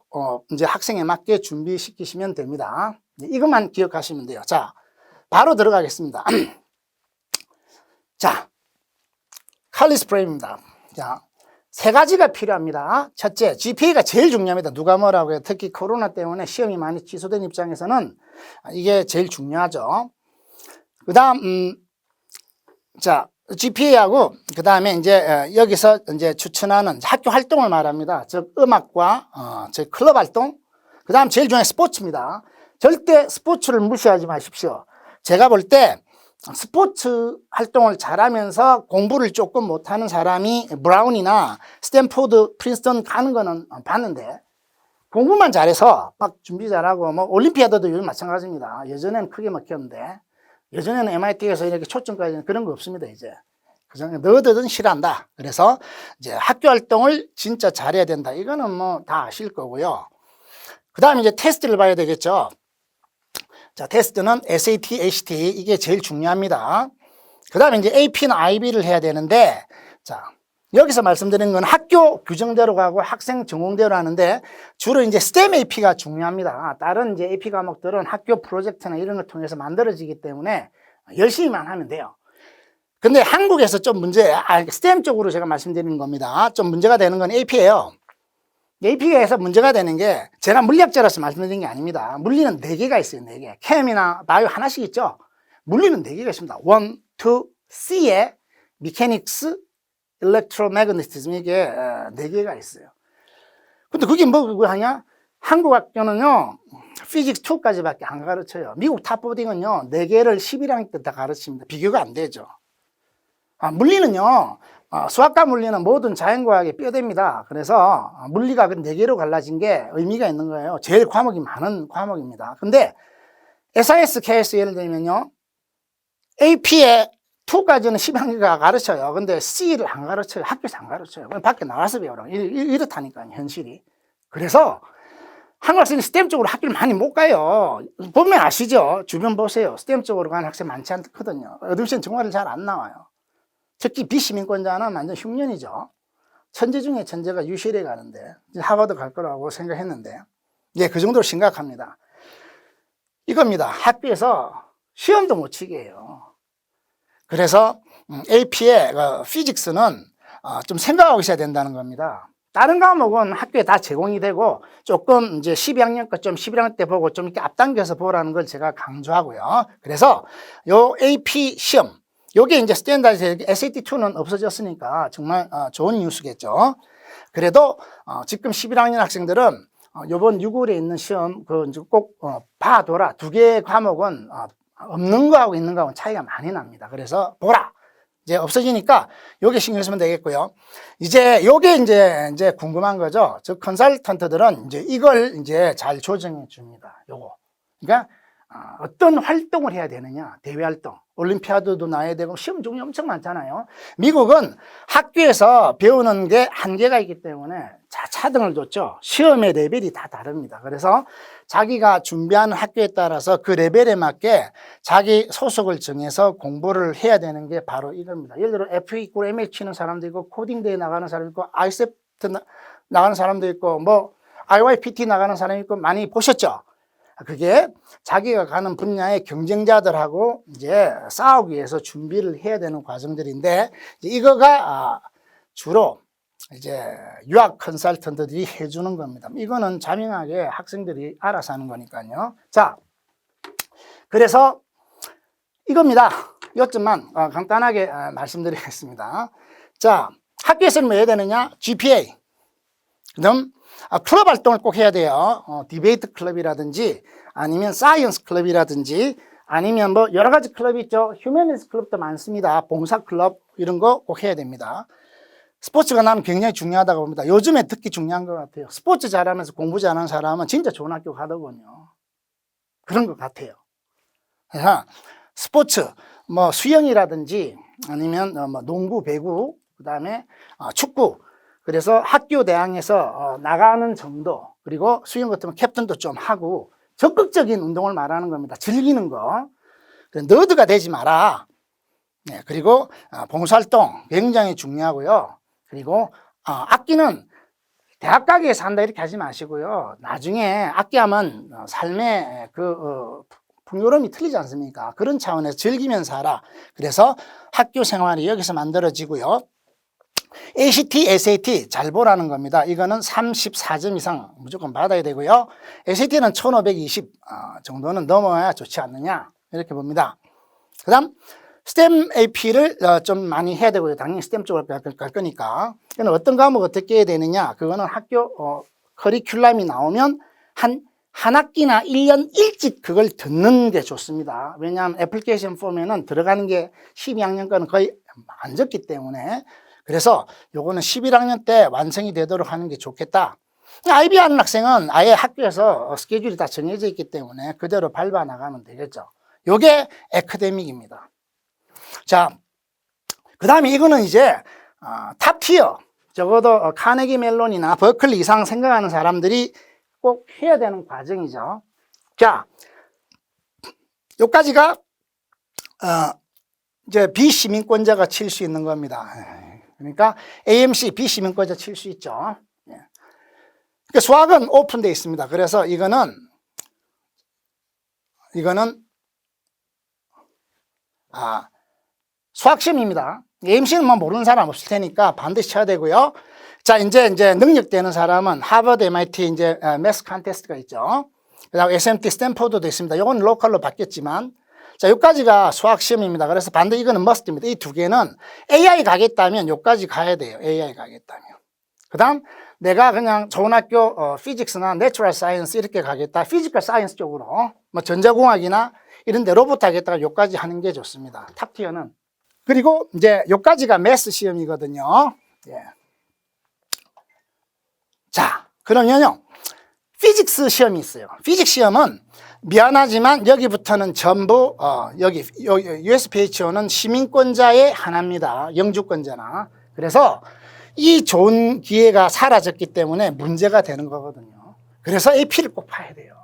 이제 학생에 맞게 준비시키시면 됩니다. 이것만 기억하시면 돼요. 자, 바로 들어가겠습니다. 자, 칼리스 프레임입니다. 자, 3가지가 필요합니다. 첫째, GPA가 제일 중요합니다. 누가 뭐라고 해요. 특히 코로나 때문에 시험이 많이 취소된 입장에서는 이게 제일 중요하죠. 그 다음, 자, GPA하고, 그 다음에 이제 여기서 이제 추천하는 학교 활동을 말합니다. 즉, 음악과, 즉, 클럽 활동. 그 다음 제일 중요한 스포츠입니다. 절대 스포츠를 무시하지 마십시오. 제가 볼 때, 스포츠 활동을 잘하면서 공부를 조금 못하는 사람이 브라운이나 스탠포드, 프린스턴 가는 거는 봤는데 공부만 잘해서 막 준비 잘하고 뭐 올림피아드도 요즘 마찬가지입니다. 예전에는 크게 먹혔는데 예전에는 MIT에서 이렇게 초점까지는 그런 거 없습니다. 이제 그냥 너희들은 싫어한다. 그래서 이제 학교 활동을 진짜 잘해야 된다. 이거는 뭐 다 아실 거고요. 그 다음에 이제 테스트를 봐야 되겠죠. 자, 테스트는 SAT, ACT 이게 제일 중요합니다. 그 다음에 이제 AP나 IB를 해야 되는데, 자, 여기서 말씀드리는 건 학교 규정대로 가고 학생 전공대로 하는데 주로 이제 STEM AP가 중요합니다. 다른 이제 AP 과목들은 학교 프로젝트나 이런 걸 통해서 만들어지기 때문에 열심히만 하면 돼요. 근데 한국에서 좀 STEM 쪽으로 제가 말씀드리는 겁니다. 좀 문제가 되는 건 AP예요. AP에서 문제가 되는 게 제가 물리학자라서 말씀드린 게 아닙니다. 물리는 4개가 있어요. 4개. 캠이나 바이오 하나씩 있죠. 물리는 4개가 있습니다. 1, 2, C에 미케닉스, 일렉트로매그네티즘 이게 4개가 있어요. 근데 그게 뭐 하냐? 한국 학교는요. 피직스 2까지밖에 안 가르쳐요. 미국 탑보딩은요. 4개를 11학년 때 다 가르칩니다. 비교가 안 되죠. 물리는요. 수학과 물리는 모든 자연과학의 뼈대입니다. 그래서 물리가 4개로 갈라진 게 의미가 있는 거예요. 제일 과목이 많은 과목입니다. 근데 SIS, KS 예를 들면요. AP에 2까지는 10학기가 가르쳐요. 근데 C를 안 가르쳐요. 학교에서 안 가르쳐요. 그냥 밖에 나가서 배우라고. 이렇다니까요, 현실이. 그래서 한국 학생이 스템 쪽으로 학교를 많이 못 가요. 보면 아시죠? 주변 보세요. 스템 쪽으로 가는 학생 많지 않거든요. 어드미션 정말을 잘 안 나와요. 특히 비시민권자는 완전 흉년이죠. 천재 중에 천재가 UCL에 가는데 하버드 갈 거라고 생각했는데 예, 그 정도로 심각합니다. 이겁니다. 학교에서 시험도 못 치게 해요. 그래서 AP의 피직스는 좀 생각하고 있어야 된다는 겁니다. 다른 과목은 학교에 다 제공이 되고 조금 이제 12학년 거 좀 11학년 때 보고 좀 이렇게 앞당겨서 보라는 걸 제가 강조하고요. 그래서 요 AP 시험 요게 이제 스탠다드 SAT2는 없어졌으니까 정말 좋은 뉴스겠죠. 그래도 지금 11학년 학생들은 요번 6월에 있는 시험 꼭 봐둬라. 2개의 과목은 없는 거하고 있는 거하고는 차이가 많이 납니다. 그래서 보라. 이제 없어지니까 요게 신경 쓰면 되겠고요. 이제 요게 이제 궁금한 거죠. 즉 컨설턴트들은 이제 이걸 이제 잘 조정해 줍니다. 요거. 그러니까 어떤 활동을 해야 되느냐, 대외 활동, 올림피아드도 나야 되고 시험 종류 엄청 많잖아요. 미국은 학교에서 배우는 게 한계가 있기 때문에 차등을 줬죠. 시험의 레벨이 다 다릅니다. 그래서 자기가 준비하는 학교에 따라서 그 레벨에 맞게 자기 소속을 정해서 공부를 해야 되는 게 바로 이겁니다. 예를 들어 FE 있고 ML 치는 사람도 있고 코딩대회 나가는 사람도 있고 ICEPT 나가는 사람도 있고 뭐 IYPT 나가는 사람이 있고 많이 보셨죠? 그게 자기가 가는 분야의 경쟁자들하고 이제 싸우기 위해서 준비를 해야 되는 과정들인데, 이거가 주로 이제 유학 컨설턴트들이 해주는 겁니다. 이거는 자명하게 학생들이 알아서 하는 거니까요. 자, 그래서 이겁니다. 요점만 간단하게 말씀드리겠습니다. 자, 학교에서는 뭐 해야 되느냐? GPA. 그다음 클럽 활동을 꼭 해야 돼요. 디베이트 클럽이라든지 아니면 사이언스 클럽이라든지 아니면 뭐 여러 가지 클럽이 있죠. 휴머니스 클럽도 많습니다. 봉사 클럽 이런 거 꼭 해야 됩니다. 스포츠가 나는 굉장히 중요하다고 봅니다. 요즘에 특히 중요한 것 같아요. 스포츠 잘하면서 공부 잘하는 사람은 진짜 좋은 학교 가더군요. 그런 것 같아요. 그래서 스포츠, 뭐 수영이라든지 아니면 뭐 농구, 배구, 그 다음에 축구. 그래서 학교 대항에서 나가는 정도, 그리고 수영 같으면 캡틴도 좀 하고 적극적인 운동을 말하는 겁니다. 즐기는 거. 너드가 되지 마라. 네, 그리고 봉사활동 굉장히 중요하고요. 그리고 악기는 대학 가기에서 한다 이렇게 하지 마시고요. 나중에 악기하면 삶의 풍요로움이 틀리지 않습니까? 그런 차원에서 즐기면서 하라. 그래서 학교 생활이 여기서 만들어지고요. ACT, SAT 잘 보라는 겁니다. 이거는 34점 이상 무조건 받아야 되고요. SAT는 1520 정도는 넘어야 좋지 않느냐 이렇게 봅니다. 그 다음 STEM AP를 좀 많이 해야 되고요. 당연히 STEM 쪽으로 갈 거니까. 어떤 과목 어떻게 해야 되느냐, 그거는 학교 커리큘럼이 나오면 한 학기나 1년 일찍 그걸 듣는 게 좋습니다. 왜냐하면 애플리케이션 폼에는 들어가는 게 12학년 거는 거의 안 적기 때문에. 그래서 요거는 11학년 때 완성이 되도록 하는 게 좋겠다. IB 하는 학생은 아예 학교에서 스케줄이 다 정해져 있기 때문에 그대로 밟아 나가면 되겠죠. 요게 애커데믹입니다. 자, 그 다음에 이거는 이제 탑 티어, 적어도 카네기 멜론이나 버클리 이상 생각하는 사람들이 꼭 해야 되는 과정이죠. 자, 요까지가 이제 비시민권자가 칠 수 있는 겁니다. 그러니까 AMC 비시민권자 칠 수 있죠. 그러니까 수학은 오픈되어 있습니다. 그래서 이거는 수학시험입니다. AMC는 뭐 모르는 사람 없을 테니까 반드시 쳐야 되고요. 자, 이제 능력되는 사람은 하버드, MIT 이제 매스 컨테스트가 있죠. 그다음 SMT, 스탠포드도 있습니다. 이건 로컬로 바뀌었지만, 자, 여기까지가 수학시험입니다. 그래서 반드시 이거는 머스트입니다. 이 두 개는 AI 가겠다면 여기까지 가야 돼요. AI 가겠다면. 그 다음, 내가 그냥 좋은 학교 피직스나 내추럴 사이언스 이렇게 가겠다. 피지컬 사이언스 쪽으로, 뭐 전자공학이나 이런 데 로봇 하겠다가 여기까지 하는 게 좋습니다. 탑티어는. 그리고 이제 여기까지가 매스 시험이거든요. 예. 자, 그러면요. 피직스 시험이 있어요. 피직스 시험은 미안하지만 여기부터는 전부 여기 USPHO는 시민권자의 하나입니다. 영주권자나. 그래서 이 좋은 기회가 사라졌기 때문에 문제가 되는 거거든요. 그래서 AP를 꼭 봐야 돼요.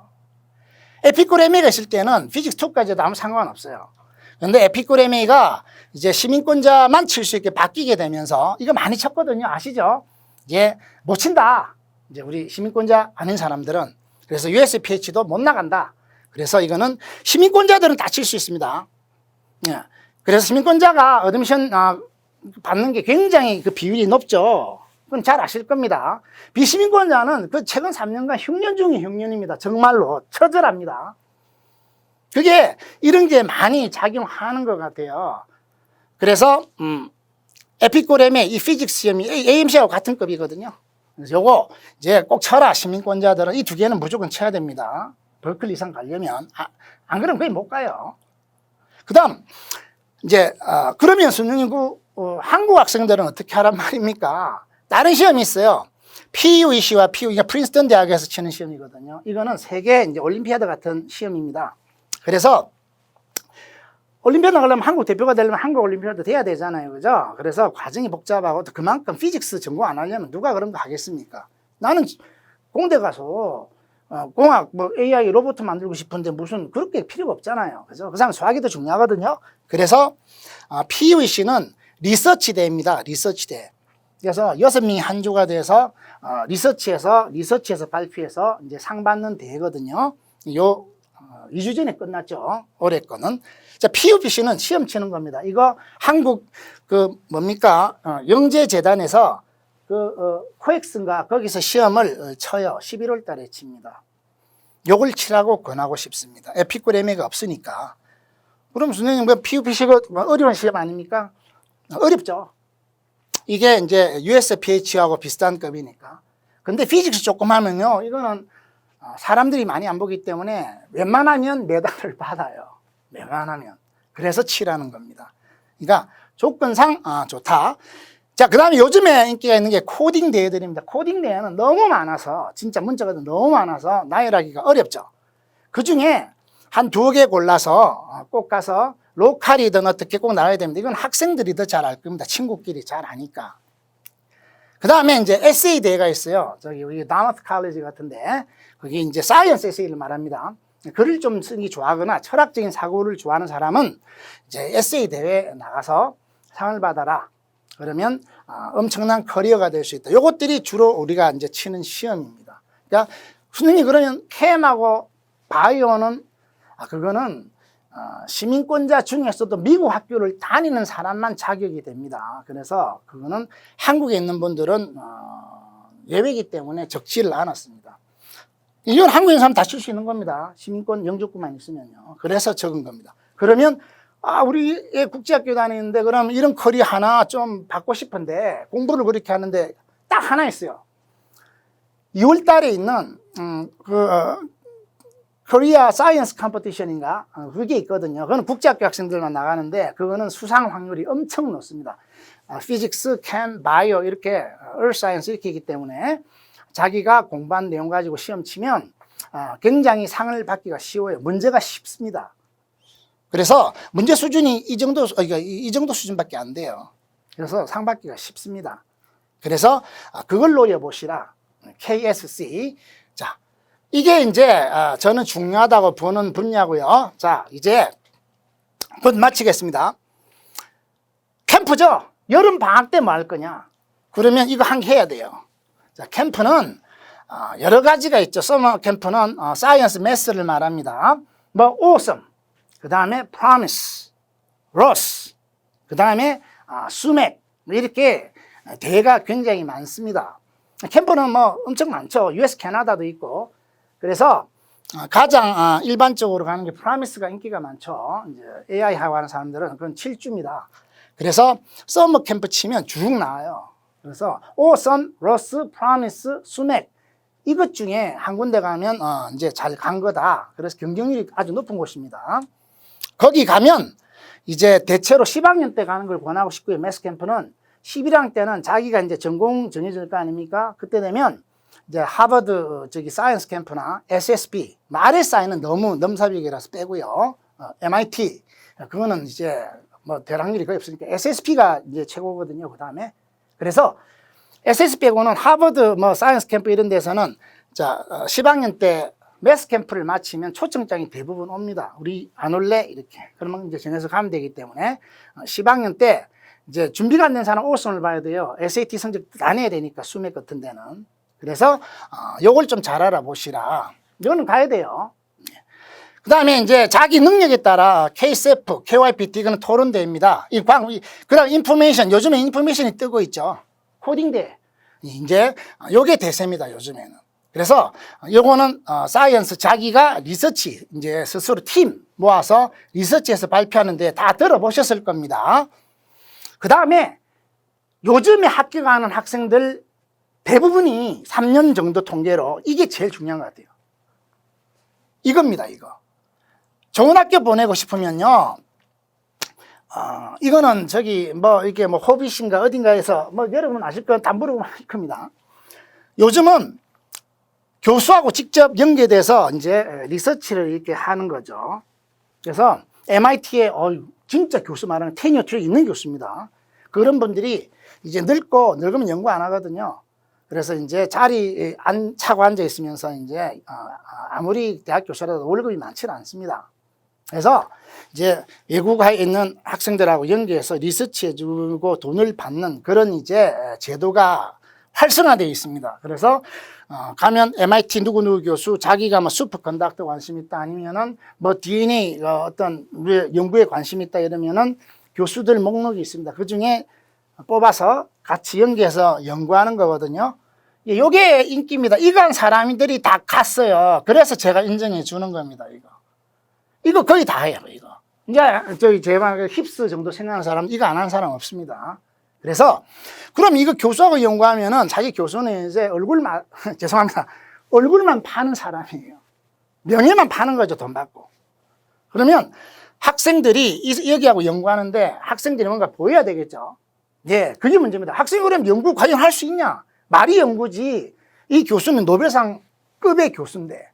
에피쿠레미가 있을 때는 피직스 2까지도 아무 상관없어요. 그런데 에피쿠레미가 이제 시민권자만 칠 수 있게 바뀌게 되면서 이거 많이 쳤거든요. 아시죠? 이제 못 친다. 이제 우리 시민권자 아닌 사람들은. 그래서 USPH도 못 나간다. 그래서 이거는 시민권자들은 다 칠 수 있습니다. 예. 그래서 시민권자가 어드미션 받는 게 굉장히 그 비율이 높죠. 그건 잘 아실 겁니다. 비시민권자는 그 최근 3년간 흉년 중에 흉년입니다. 정말로 처절합니다. 그게 이런 게 많이 작용하는 것 같아요. 그래서 에피쿠레미 이 피직스 시험이 AMC하고 같은 급이거든요. 그래서 요거 이제 꼭 쳐라. 시민권자들은 이 두 개는 무조건 쳐야 됩니다. 버클리 이상 가려면 안 그러면 거의 못 가요. 그 다음 이제 그러면 선생님 한국 학생들은 어떻게 하란 말입니까? 다른 시험이 있어요. PUEC와 그러니까 프린스턴 대학에서 치는 시험이거든요. 이거는 세계 이제 올림피아드 같은 시험입니다. 그래서 올림피아드 나가려면 한국 대표가 되려면 한국 올림피아드 돼야 되잖아요. 그죠? 그래서 과정이 복잡하고 또 그만큼 피직스 전공 안 하려면 누가 그런 거 하겠습니까? 나는 공대 가서 공학, AI 로봇 만들고 싶은데 무슨 그렇게 필요가 없잖아요. 그죠? 그 사람 수학이 더 중요하거든요. 그래서 PUEC는 리서치대입니다. 리서치대. 그래서 6명이 한 조가 돼서 리서치에서 발표해서 이제 상 받는 대회거든요. 2주 전에 끝났죠. 올해 거는. 자, PUBC는 시험 치는 겁니다. 이거 한국 영재재단에서 코엑스인가 거기서 시험을 쳐요. 11월 달에 칩니다. 요걸 치라고 권하고 싶습니다. 에피쿠레미가 없으니까. 그럼 선생님, PUBC가 어려운 시험 아닙니까? 어렵죠. 이게 이제 USPH하고 비슷한 급이니까. 근데 피직스 조금 하면요, 이거는 사람들이 많이 안 보기 때문에 웬만하면 메달을 받아요. 웬만하면. 그래서 치라는 겁니다. 그러니까 조건상 좋다. 자, 그 다음에 요즘에 인기가 있는 게 코딩 대회들입니다. 코딩 대회는 너무 많아서, 진짜 문자가 너무 많아서 나열하기가 어렵죠. 그 중에 한 2개 골라서 꼭 가서 로컬이든 어떻게 꼭 나와야 됩니다. 이건 학생들이 더 잘 알 겁니다. 친구끼리 잘 아니까. 그 다음에 이제 에세이 대회가 있어요. 저기 우리 다머스 칼리지 같은데, 거기 이제 사이언스 에세이를 말합니다. 글을 좀 쓰기 좋아하거나 철학적인 사고를 좋아하는 사람은 이제 에세이 대회에 나가서 상을 받아라. 그러면 엄청난 커리어가 될 수 있다. 요것들이 주로 우리가 이제 치는 시험입니다. 그러니까 선생님, 그러면 캠하고 바이오는 그거는 시민권자 중에서도 미국 학교를 다니는 사람만 자격이 됩니다. 그래서 그거는 한국에 있는 분들은 예외이기 때문에 적지를 않았습니다. 이건 한국에 있는 사람 다 칠 수 있는 겁니다. 시민권 영주권만 있으면요. 그래서 적은 겁니다. 그러면 우리 애 국제학교 다니는데 그럼 이런 커리어 하나 좀 받고 싶은데 공부를 그렇게 하는데 딱 하나 있어요. 2월 달에 있는 코리아 사이언스 컴피티션인가 그게 있거든요. 그거는 국제학교 학생들만 나가는데 그거는 수상 확률이 엄청 높습니다. 피직스, 캠, 바이오 이렇게 얼 사이언스 이렇게 있기 때문에 자기가 공부한 내용 가지고 시험 치면 굉장히 상을 받기가 쉬워요. 문제가 쉽습니다. 그래서 문제 수준이 이 정도 수준밖에 안 돼요. 그래서 상 받기가 쉽습니다. 그래서 그걸 노려보시라. KSC. 자, 이게 이제 저는 중요하다고 보는 분야고요. 자, 이제 곧 마치겠습니다. 캠프죠. 여름 방학 때 뭐 할 거냐? 그러면 이거 한 개 해야 돼요. 자, 캠프는 여러 가지가 있죠. 서머 캠프는 사이언스 매스를 말합니다. awesome. 그 다음에 promise, ross, 그 다음에 수맥, 이렇게 대회가 굉장히 많습니다. 캠프는 엄청 많죠. US, 캐나다도 있고. 그래서 가장 일반적으로 가는 게 프라미스가 인기가 많죠. 이제 AI 하고 하는 사람들은 그건 7주입니다. 그래서 서머 캠프 치면 쭉 나와요. 그래서 awesome, ross, promise, 수맥 이것 중에 한 군데 가면 이제 잘 간 거다. 그래서 경쟁률이 아주 높은 곳입니다. 거기 가면 이제 대체로 10학년 때 가는 걸 권하고 싶고요. 매스 캠프는 11학년 때는 자기가 이제 전공 정해질 거 아닙니까? 그때 되면 이제 하버드 사이언스 캠프나 SSB, RSI는 너무 넘사벽이라서 빼고요. MIT 그거는 이제 될 확률이 거의 없으니까 SSP가 이제 최고거든요. 그 다음에 그래서 SSP 빼고는 하버드 사이언스 캠프 이런 데서는 10학년 때 매스 캠프를 마치면 초청장이 대부분 옵니다. 우리 안 올래? 이렇게. 그러면 이제 정해서 가면 되기 때문에 10학년 때 이제 준비가 안 된 사람 오션을 봐야 돼요. SAT 성적 안 해야 되니까 수맥 같은 데는. 그래서 요걸 좀 잘 알아보시라. 이거는 가야 돼요. 그 다음에 이제 자기 능력에 따라 KCF, KYPT 이거는 토론대입니다. 그 다음 인포메이션, 요즘에 인포메이션이 뜨고 있죠. 코딩대. 이제 요게 대세입니다. 요즘에는. 그래서 요거는 사이언스 자기가 리서치 이제 스스로 팀 모아서 리서치해서 발표하는데 다 들어보셨을 겁니다. 그 다음에 요즘에 학교 가는 학생들 대부분이 3년 정도 통계로 이게 제일 중요한 것 같아요. 이겁니다, 이거. 좋은 학교 보내고 싶으면요. 이거는 저기 뭐 이게 뭐 호빗인가 어딘가에서 뭐 여러분 아실 건 다 물어보면 할 겁니다. 요즘은 교수하고 직접 연계돼서 이제 리서치를 이렇게 하는 거죠. 그래서 MIT에 진짜 교수 말하는 테니어 트랙 있는 교수입니다. 그런 분들이 이제 늙으면 연구 안 하거든요. 그래서 이제 자리 차고 앉아 있으면서 이제 아무리 대학 교수라도 월급이 많지는 않습니다. 그래서 이제 외국에 있는 학생들하고 연계해서 리서치해주고 돈을 받는 그런 이제 제도가 활성화되어 있습니다. 그래서 가면 MIT 누구누구 교수 자기가 뭐 슈퍼컨덕터 관심 있다 아니면은 뭐 DNA 어떤 연구에 관심 있다 이러면은 교수들 목록이 있습니다. 그 중에 뽑아서 같이 연계해서 연구하는 거거든요. 이게 인기입니다. 이거 한 사람들이 다 갔어요. 그래서 제가 인정해 주는 겁니다. 이거 거의 다 해요. 이거 이제 저희 제발 힙스 정도 생각하는 사람 이거 안 하는 사람 없습니다. 그래서 그럼 이거 교수하고 연구하면은 자기 교수는 이제 얼굴만 죄송합니다. 얼굴만 파는 사람이에요. 명예만 파는 거죠. 돈 받고. 그러면 학생들이 여기하고 연구하는데 학생들이 뭔가 보여야 되겠죠. 예, 그게 문제입니다. 학생이 그럼 연구 과연 할 수 있냐? 말이 연구지. 이 교수는 노벨상급의 교수인데.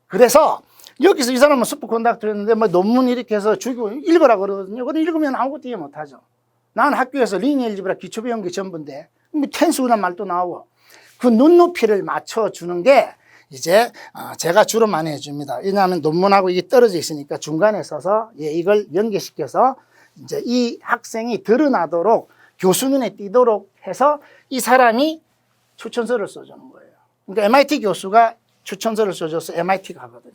그래서 여기서 이 사람은 슈퍼컨덕터였는데 뭐 논문 이렇게 해서 주고 읽으라 그러거든요. 그럼 읽으면 아무것도 이해 못하죠. 나는 학교에서 리니어 알제브라 기초 배운 게 전부인데 뭐 텐수란 말도 나오고 그 눈높이를 맞춰주는 게 이제 제가 주로 많이 해줍니다. 왜냐하면 논문하고 이게 떨어져 있으니까 중간에 서서 이걸 연계시켜서 이제 이 학생이 드러나도록 교수 눈에 띄도록 해서 이 사람이 추천서를 써주는 거예요. 그러니까 MIT 교수가 추천서를 써줘서 MIT 가거든요.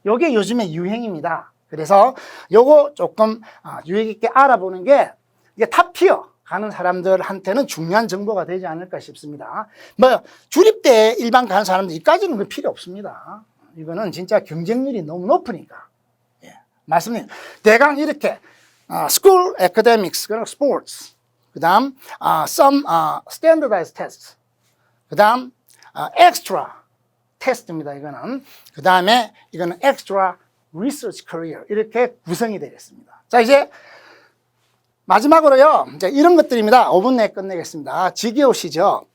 이게 요즘에 유행입니다. 그래서 요거 조금 유익 있게 알아보는 게 이게 탑티어 가는 사람들한테는 중요한 정보가 되지 않을까 싶습니다. 뭐 주립대 일반 가는 사람들 이까지는 그 필요 없습니다. 이거는 진짜 경쟁률이 너무 높으니까. 예, 말씀드린 대강 이렇게 school academics, 그리고 sports, 그다음 some standardized tests, 그다음 extra test입니다. 이거는 그다음에 이거는 extra research career 이렇게 구성이 되겠습니다. 자 이제 마지막으로요, 이제 이런 것들입니다. 5분 내에 끝내겠습니다. 지겨우시죠?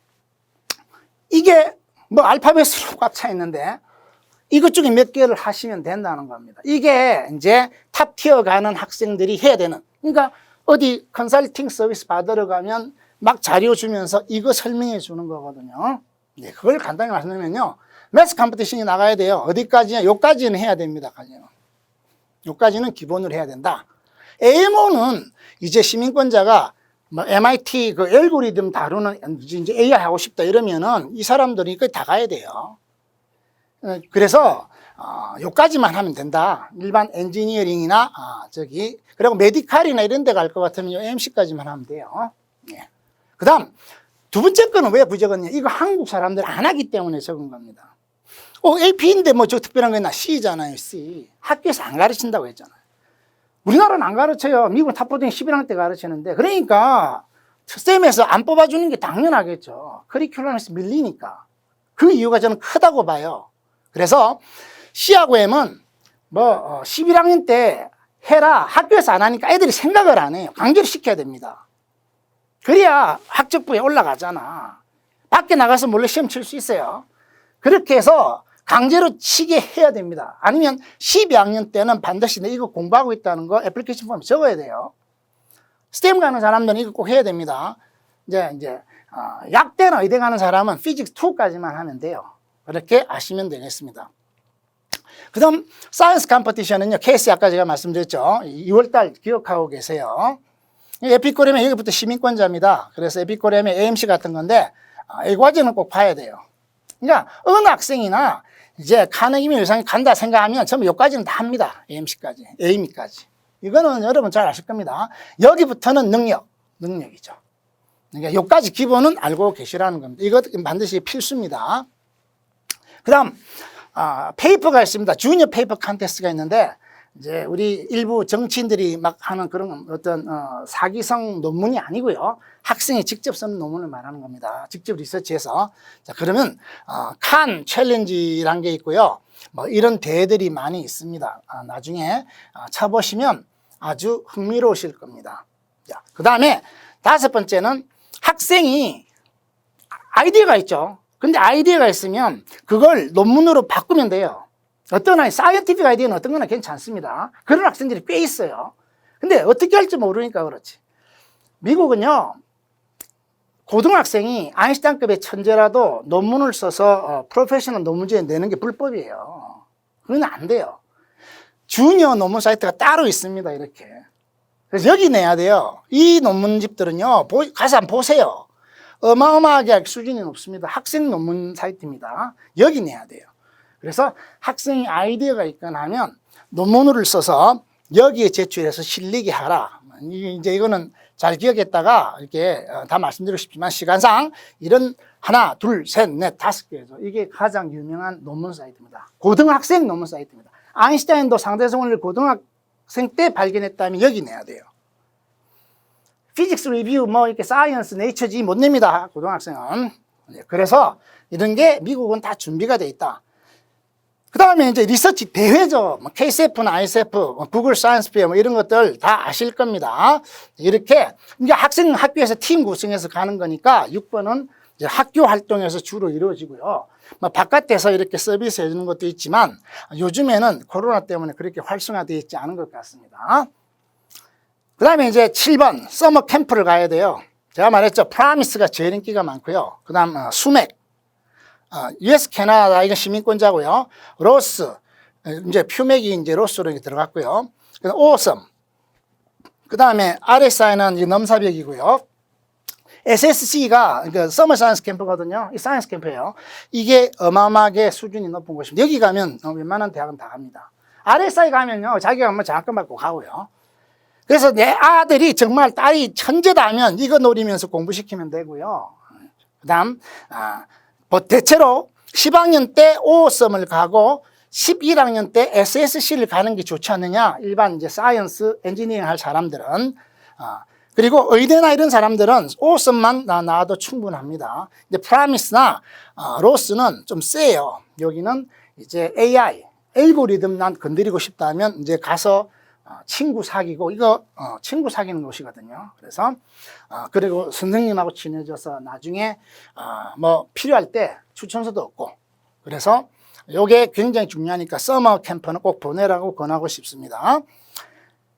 이게 뭐 알파벳으로 꽉 차 있는데 이것 중에 몇 개를 하시면 된다는 겁니다. 이게 이제 탑티어 가는 학생들이 해야 되는, 그러니까 어디 컨설팅 서비스 받으러 가면 막 자료 주면서 이거 설명해 주는 거거든요. 네, 그걸 간단히 말씀드리면요, 매스 컴피티션이 나가야 돼요. 어디까지냐? 요까지는 해야 됩니다. 요까지는 기본으로 해야 된다. AMO는 이제 시민권자가 뭐 MIT 그 알고리즘 다루는 이제 AI 하고 싶다 이러면은 이 사람들이 거의 다 가야 돼요. 그래서 요까지만 하면 된다. 일반 엔지니어링이나 그리고 메디칼이나 이런 데 갈 것 같으면 요 MC까지만 하면 돼요. 예. 그다음 두 번째 거는 왜 부적었냐? 이거 한국 사람들 안 하기 때문에 적은 겁니다. AP인데 뭐 저 특별한 거 있나? C잖아요. C. 학교에서 안 가르친다고 했잖아요. 우리나라는 안 가르쳐요. 미국은 탑보딩 11학년 때 가르치는데. 그러니까 스템에서 안 뽑아주는 게 당연하겠죠. 커리큘럼에서 밀리니까. 그 이유가 저는 크다고 봐요. 그래서 C하고 M은 뭐 11학년 때 해라. 학교에서 안 하니까 애들이 생각을 안 해요. 강제로 시켜야 됩니다. 그래야 학적부에 올라가잖아. 밖에 나가서 몰래 시험 칠 수 있어요. 그렇게 해서 강제로 치게 해야 됩니다. 아니면 12학년 때는 반드시 내 이거 공부하고 있다는 거 애플리케이션 폼에 적어야 돼요. 스템 가는 사람들은 이거 꼭 해야 됩니다. 이제 약대나 의대 가는 사람은 피직스 2까지만 하면 돼요. 그렇게 아시면 되겠습니다. 그 다음 사이언스 컴피티션은요, 케이스 아까 제가 말씀드렸죠. 2월달 기억하고 계세요. 에피코리엄에 여기부터 시민권자입니다. 그래서 에피코리엄에 AMC 같은 건데 이 과제는 꼭 봐야 돼요. 그러니까 어느 학생이나 이제 카네기 멜상에 간다 생각하면 전부 여기까지는 다 합니다. AMC까지, AME까지. 이거는 여러분 잘 아실 겁니다. 여기부터는 능력이죠. 그러니까 여기까지 기본은 알고 계시라는 겁니다. 이거 반드시 필수입니다. 그 다음, 페이퍼가 있습니다. 주니어 페이퍼 컨테스트가 있는데, 이제 우리 일부 정치인들이 막 하는 그런 어떤 사기성 논문이 아니고요. 학생이 직접 쓰는 논문을 말하는 겁니다. 직접 리서치해서. 자, 그러면 칸 챌린지라는 게 있고요. 뭐 이런 대회들이 많이 있습니다. 나중에 쳐보시면 아주 흥미로우실 겁니다. 자, 그 다음에 다섯 번째는 학생이 아이디어가 있죠. 근데 아이디어가 있으면 그걸 논문으로 바꾸면 돼요. 어떤 사이언티픽 아이디어는 어떤 거나 괜찮습니다. 그런 학생들이 꽤 있어요. 근데 어떻게 할지 모르니까 그렇지. 미국은요, 고등학생이 아인슈타인급의 천재라도 논문을 써서 프로페셔널 논문지에 내는 게 불법이에요. 그건 안 돼요. 주니어 논문 사이트가 따로 있습니다. 이렇게. 그래서 여기 내야 돼요. 이 논문집들은요, 가서 한번 보세요. 어마어마하게 수준이 높습니다. 학생 논문 사이트입니다. 여기 내야 돼요. 그래서 학생이 아이디어가 있거나 하면 논문을 써서 여기에 제출해서 실리게 하라. 이제 이거는 잘 기억했다가 이렇게 다 말씀드리고 싶지만 시간상 이런 하나, 둘, 셋, 넷, 다섯 개죠. 이게 가장 유명한 논문 사이트입니다. 고등학생 논문 사이트입니다. 아인슈타인도 상대성을 고등학생 때 발견했다면 여기 내야 돼요. 피직스 리뷰, 이렇게 사이언스, 네이처지 못 냅니다. 고등학생은. 그래서 이런 게 미국은 다 준비가 돼 있다. 그 다음에 이제 리서치 대회죠. KCF나 ISF, 구글 사이언스 페어 이런 것들 다 아실 겁니다. 이렇게 이제 학생 학교에서 팀 구성해서 가는 거니까 6번은 이제 학교 활동에서 주로 이루어지고요. 바깥에서 이렇게 서비스 해주는 것도 있지만 요즘에는 코로나 때문에 그렇게 활성화되어 있지 않은 것 같습니다. 그 다음에 이제 7번 서머 캠프를 가야 돼요. 제가 말했죠. 프라미스가 제일 인기가 많고요. 그 다음 수맥, US 캐나다 이건 시민권자고요. 로스, 이제 퓨맥이 이제 로스로 들어갔고요. 오섬, 그 다음에 RSI는 넘사벽이고요. SSC가 서머 사이언스 캠프거든요. 이 사이언스 캠프예요. 이게 어마어마하게 수준이 높은 곳입니다. 여기 가면 웬만한 대학은 다 갑니다. RSI 가면요, 자기가 장학금 받고 가고요. 그래서 내 아들이 정말 딸이 천재다 하면 이거 노리면서 공부시키면 되고요. 그 다음, 대체로 10학년 때 오섬을 가고 11학년 때 SSC를 가는 게 좋지 않느냐. 일반 이제 사이언스, 엔지니어링 할 사람들은. 그리고 의대나 이런 사람들은 오섬만 나와도 충분합니다. 이제 프라미스나 로스는 좀 세요. 여기는 이제 AI, 알고리즘만 건드리고 싶다면 이제 가서 친구 사귀고, 이거 친구 사귀는 곳이거든요. 그래서 그리고 선생님하고 친해져서 나중에 필요할 때 추천서도 얻고, 그래서 이게 굉장히 중요하니까 서머 캠프는 꼭 보내라고 권하고 싶습니다.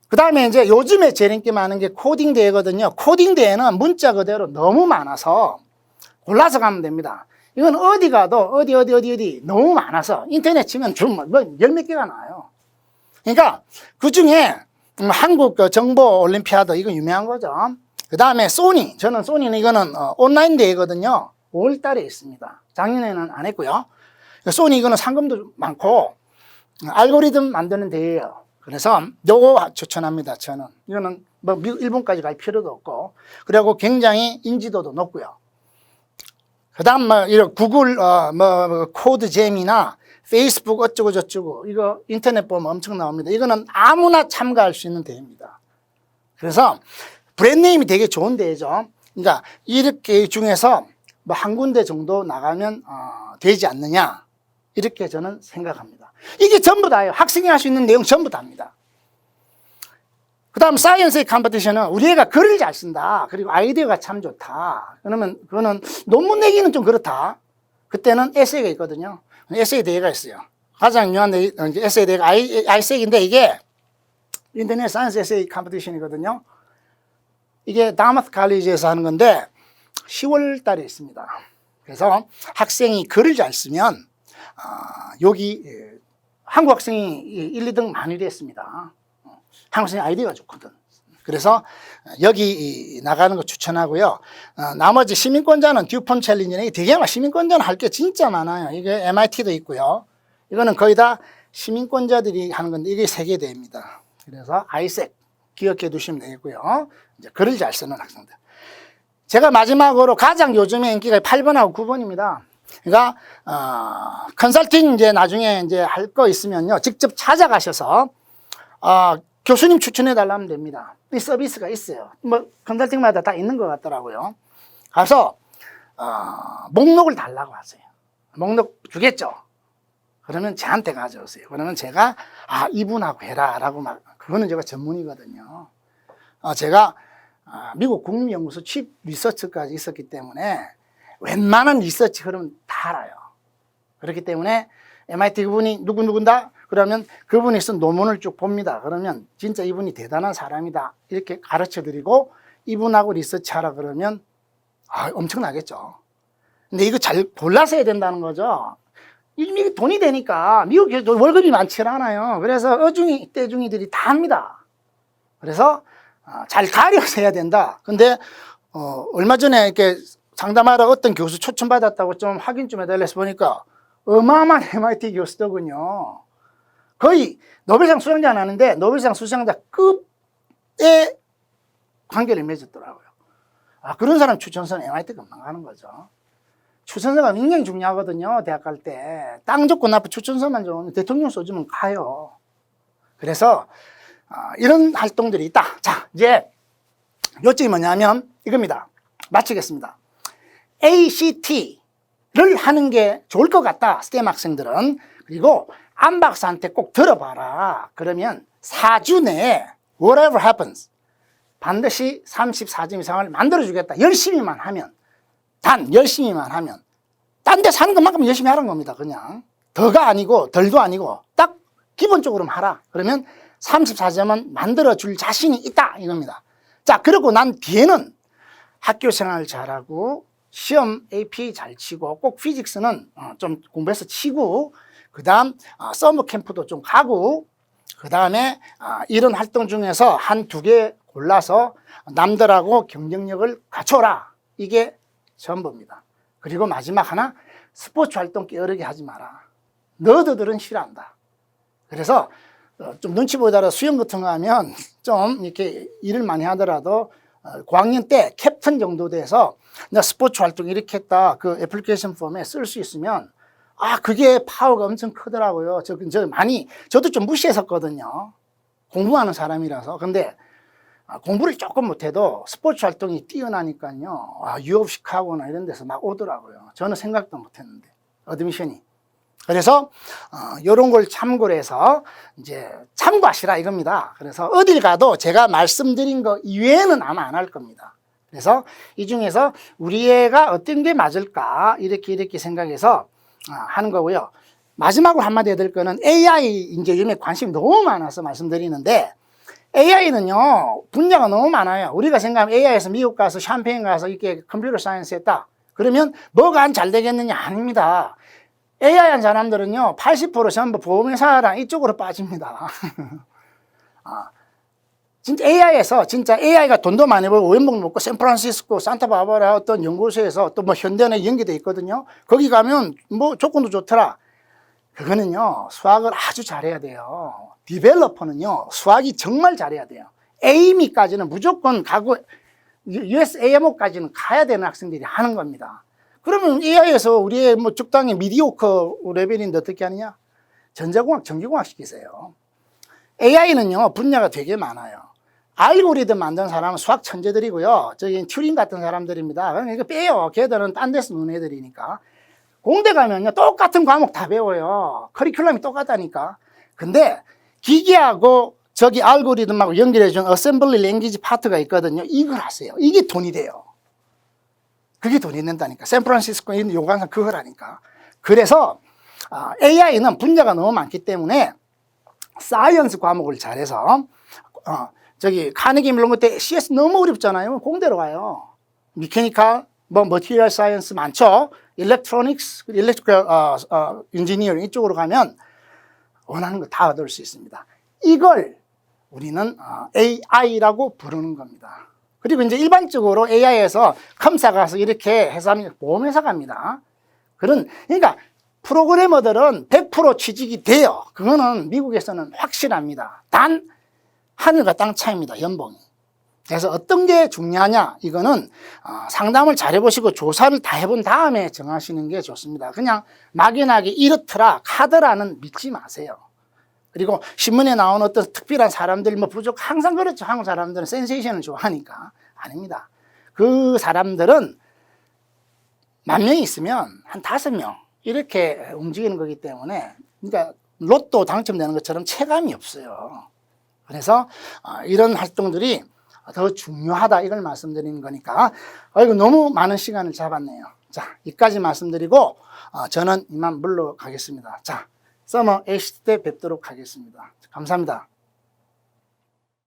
그 다음에 이제 요즘에 제일 인기 많은 게 코딩 대회거든요. 코딩 대회는 문자 그대로 너무 많아서 골라서 가면 됩니다. 이건 어디 가도 어디 너무 많아서 인터넷 치면 열 몇 개가 나와요. 그러니까 그 중에 한국 정보 올림피아드 이건 유명한 거죠. 그 다음에 소니, 저는 소니는 이거는 온라인 대회거든요. 5월 달에 있습니다. 작년에는 안 했고요. 소니 이거는 상금도 많고 알고리즘 만드는 대회예요. 그래서 요거 추천합니다. 저는 이거는 일본까지 갈 필요도 없고, 그리고 굉장히 인지도도 높고요. 그 다음 이런 구글 코드잼이나 페이스북 어쩌고 저쩌고 이거 인터넷 보면 엄청 나옵니다. 이거는 아무나 참가할 수 있는 대회입니다. 그래서 브랜드네임이 되게 좋은 대회죠. 그러니까 이렇게 중에서 한 군데 정도 나가면 되지 않느냐, 이렇게 저는 생각합니다. 이게 전부 다예요. 학생이 할 수 있는 내용 전부 다입니다. 그 다음 사이언스의 컴피티션은 우리 애가 글을 잘 쓴다, 그리고 아이디어가 참 좋다, 그러면 그거는 논문 내기는 좀 그렇다. 그때는 에세이가 있거든요. 에세이 대회가 있어요. 가장 유명한 에세이 대회가 아이색인데, 이게 인터넷 사이언스 에세이 컴피티션이거든요. 이게 다마스 칼리지에서 하는 건데 10월 달에 있습니다. 그래서 학생이 글을 잘 쓰면 여기 한국 학생이 1, 2등 많이 됐습니다. 한국 학생이 아이디어가 좋거든. 그래서 여기 나가는 거 추천하고요. 나머지 시민권자는 듀폰 챌린지는 되게 시민권자는 할 게 진짜 많아요. 이게 MIT도 있고요. 이거는 거의 다 시민권자들이 하는 건데 이게 세계대회입니다. 그래서 아이색 기억해 두시면 되겠고요. 이제 글을 잘 쓰는 학생들. 제가 마지막으로 가장 요즘에 인기가 8번하고 9번입니다. 그러니까 컨설팅 이제 나중에 이제 할 거 있으면요, 직접 찾아가셔서 교수님 추천해 달라면 됩니다. 이 서비스가 있어요. 컨설팅마다 다 있는 것 같더라고요. 가서 목록을 달라고 하세요. 목록 주겠죠. 그러면 저한테 가져오세요. 그러면 제가 이분하고 해라 라고 막 그거는 제가 전문이거든요. 제가 미국 국립연구소 칩 리서치까지 있었기 때문에 웬만한 리서치 흐름 다 알아요. 그렇기 때문에 MIT 그분이 누군다? 그러면 그분이 쓴 논문을 쭉 봅니다. 그러면 진짜 이분이 대단한 사람이다. 이렇게 가르쳐 드리고 이분하고 리서치 하라 그러면 엄청나겠죠. 근데 이거 잘 골라서 해야 된다는 거죠. 이미 돈이 되니까 미국에 월급이 많지 않아요. 그래서 어중이 떼중이들이 다 합니다. 그래서 잘 가려서 해야 된다. 근데 얼마 전에 이렇게 상담하러 어떤 교수 초청받았다고 좀 확인 좀 해달라 해서 보니까 어마어마한 MIT 교수더군요. 거의 노벨상 수상자는 아닌데 노벨상 수상자 급의 관계를 맺었더라고요. 그런 사람 추천서는 MIT 금방 가는 거죠. 추천서가 굉장히 중요하거든요. 대학 갈 때. 땅 좋고 나쁘고 추천서만 좋으면 대통령 써주면 가요. 그래서 이런 활동들이 있다. 자, 이제 요점이 뭐냐면 이겁니다. 마치겠습니다. ACT를 하는 게 좋을 것 같다. STEM 학생들은. 그리고 안 박사한테 꼭 들어봐라. 그러면 4주 내에 whatever happens 반드시 34점 이상을 만들어주겠다. 열심히만 하면. 단 열심히만 하면. 딴 데 사는 것만큼 열심히 하는 겁니다. 그냥. 더가 아니고 덜도 아니고 딱 기본적으로만 하라. 그러면 34점은 만들어줄 자신이 있다. 이겁니다. 자, 그러고 난 뒤에는 학교 생활 잘하고 시험 AP 잘 치고 꼭 피직스는 좀 공부해서 치고 그 다음 서머 캠프도 좀 가고 그 다음에 이런 활동 중에서 한 두 개 골라서 남들하고 경쟁력을 갖춰라. 이게 전부입니다. 그리고 마지막 하나, 스포츠 활동 게으르게 하지 마라. 너희들은 싫어한다. 그래서 좀 눈치 보다가 수영 같은 거 하면 좀 이렇게 일을 많이 하더라도 고학년 때 캡틴 정도 돼서 내가 스포츠 활동 이렇게 했다. 그 애플리케이션 폼에 쓸 수 있으면 그게 파워가 엄청 크더라고요. 저도 좀 무시했었거든요. 공부하는 사람이라서. 근데 공부를 조금 못해도 스포츠 활동이 뛰어나니까요. 유업 시카고나 이런 데서 막 오더라고요. 저는 생각도 못했는데 어드미션이. 그래서 이런 걸 참고로 해서 이제 참고하시라 이겁니다. 그래서 어딜 가도 제가 말씀드린 거 이외에는 아마 안 할 겁니다. 그래서 이 중에서 우리 애가 어떤 게 맞을까 이렇게 생각해서 하는 거고요. 마지막으로 한마디 해드릴 거는 AI 이제 요즘에 관심이 너무 많아서 말씀드리는데 AI는요 분야가 너무 많아요. 우리가 생각하면 AI에서 미국 가서 샴페인 가서 이렇게 컴퓨터 사이언스 했다. 그러면 뭐가 안 잘 되겠느냐? 아닙니다. AI 한 사람들은요 80% 전부 보험회사랑 이쪽으로 빠집니다. 진짜 AI에서 진짜 AI가 돈도 많이 벌고 왼목 먹고 샌프란시스코 산타바바라 어떤 연구소에서 또 뭐 현대에 연계돼 있거든요. 거기 가면 뭐 조건도 좋더라. 그거는요 수학을 아주 잘해야 돼요. 디벨로퍼는요 수학이 정말 잘해야 돼요. 에이미까지는 무조건 가고 USAMO까지는 가야 되는 학생들이 하는 겁니다. 그러면 AI에서 우리의 뭐 적당히 미디오커 레벨인데 어떻게 하느냐? 전자공학, 전기공학 시키세요. AI는요 분야가 되게 많아요. 알고리즘 만든 사람은 수학 천재들이고요. 저기 튜링 같은 사람들입니다. 그러니까 이거 빼요. 걔들은 딴 데서 노는 애들이니까. 공대 가면요 똑같은 과목 다 배워요. 커리큘럼이 똑같다니까. 근데 기계하고 저기 알고리즘하고 연결해준 어셈블리 랭귀지 파트가 있거든요. 이걸 하세요. 이게 돈이 돼요. 그게 돈이 된다니까. 샌프란시스코에 있는 요강산 그거라니까. 그래서 AI는 분야가 너무 많기 때문에 사이언스 과목을 잘해서 저기 카네기 멜론 때 CS 너무 어렵잖아요. 공대로 가요. 미케니컬, 뭐 머티리얼 사이언스 많죠. 일렉트로닉스, 일렉트리컬 인지니어링 이쪽으로 가면 원하는 거 다 얻을 수 있습니다. 이걸 우리는 AI라고 부르는 겁니다. 그리고 이제 일반적으로 AI에서 컴사 가서 이렇게 회사하면 보험회사 갑니다. 그러니까 프로그래머들은 100% 취직이 돼요. 그거는 미국에서는 확실합니다. 단 하늘과 땅 차이입니다. 연봉이. 그래서 어떤 게 중요하냐 이거는 상담을 잘 해보시고 조사를 다 해본 다음에 정하시는 게 좋습니다. 그냥 막연하게 이렇더라 카더라는 믿지 마세요. 그리고 신문에 나온 어떤 특별한 사람들 뭐 부족 항상 그렇죠. 한국 사람들은 센세이션을 좋아하니까. 아닙니다. 그 사람들은 10,000명이 있으면 한 5명 이렇게 움직이는 거기 때문에 그러니까 로또 당첨되는 것처럼 체감이 없어요. 그래서 이런 활동들이 더 중요하다 이걸 말씀드리는 거니까 이거 너무 많은 시간을 잡았네요. 자, 여기까지 말씀드리고 저는 이만 물러가겠습니다. 자, 서머 ACT 때 뵙도록 하겠습니다. 감사합니다.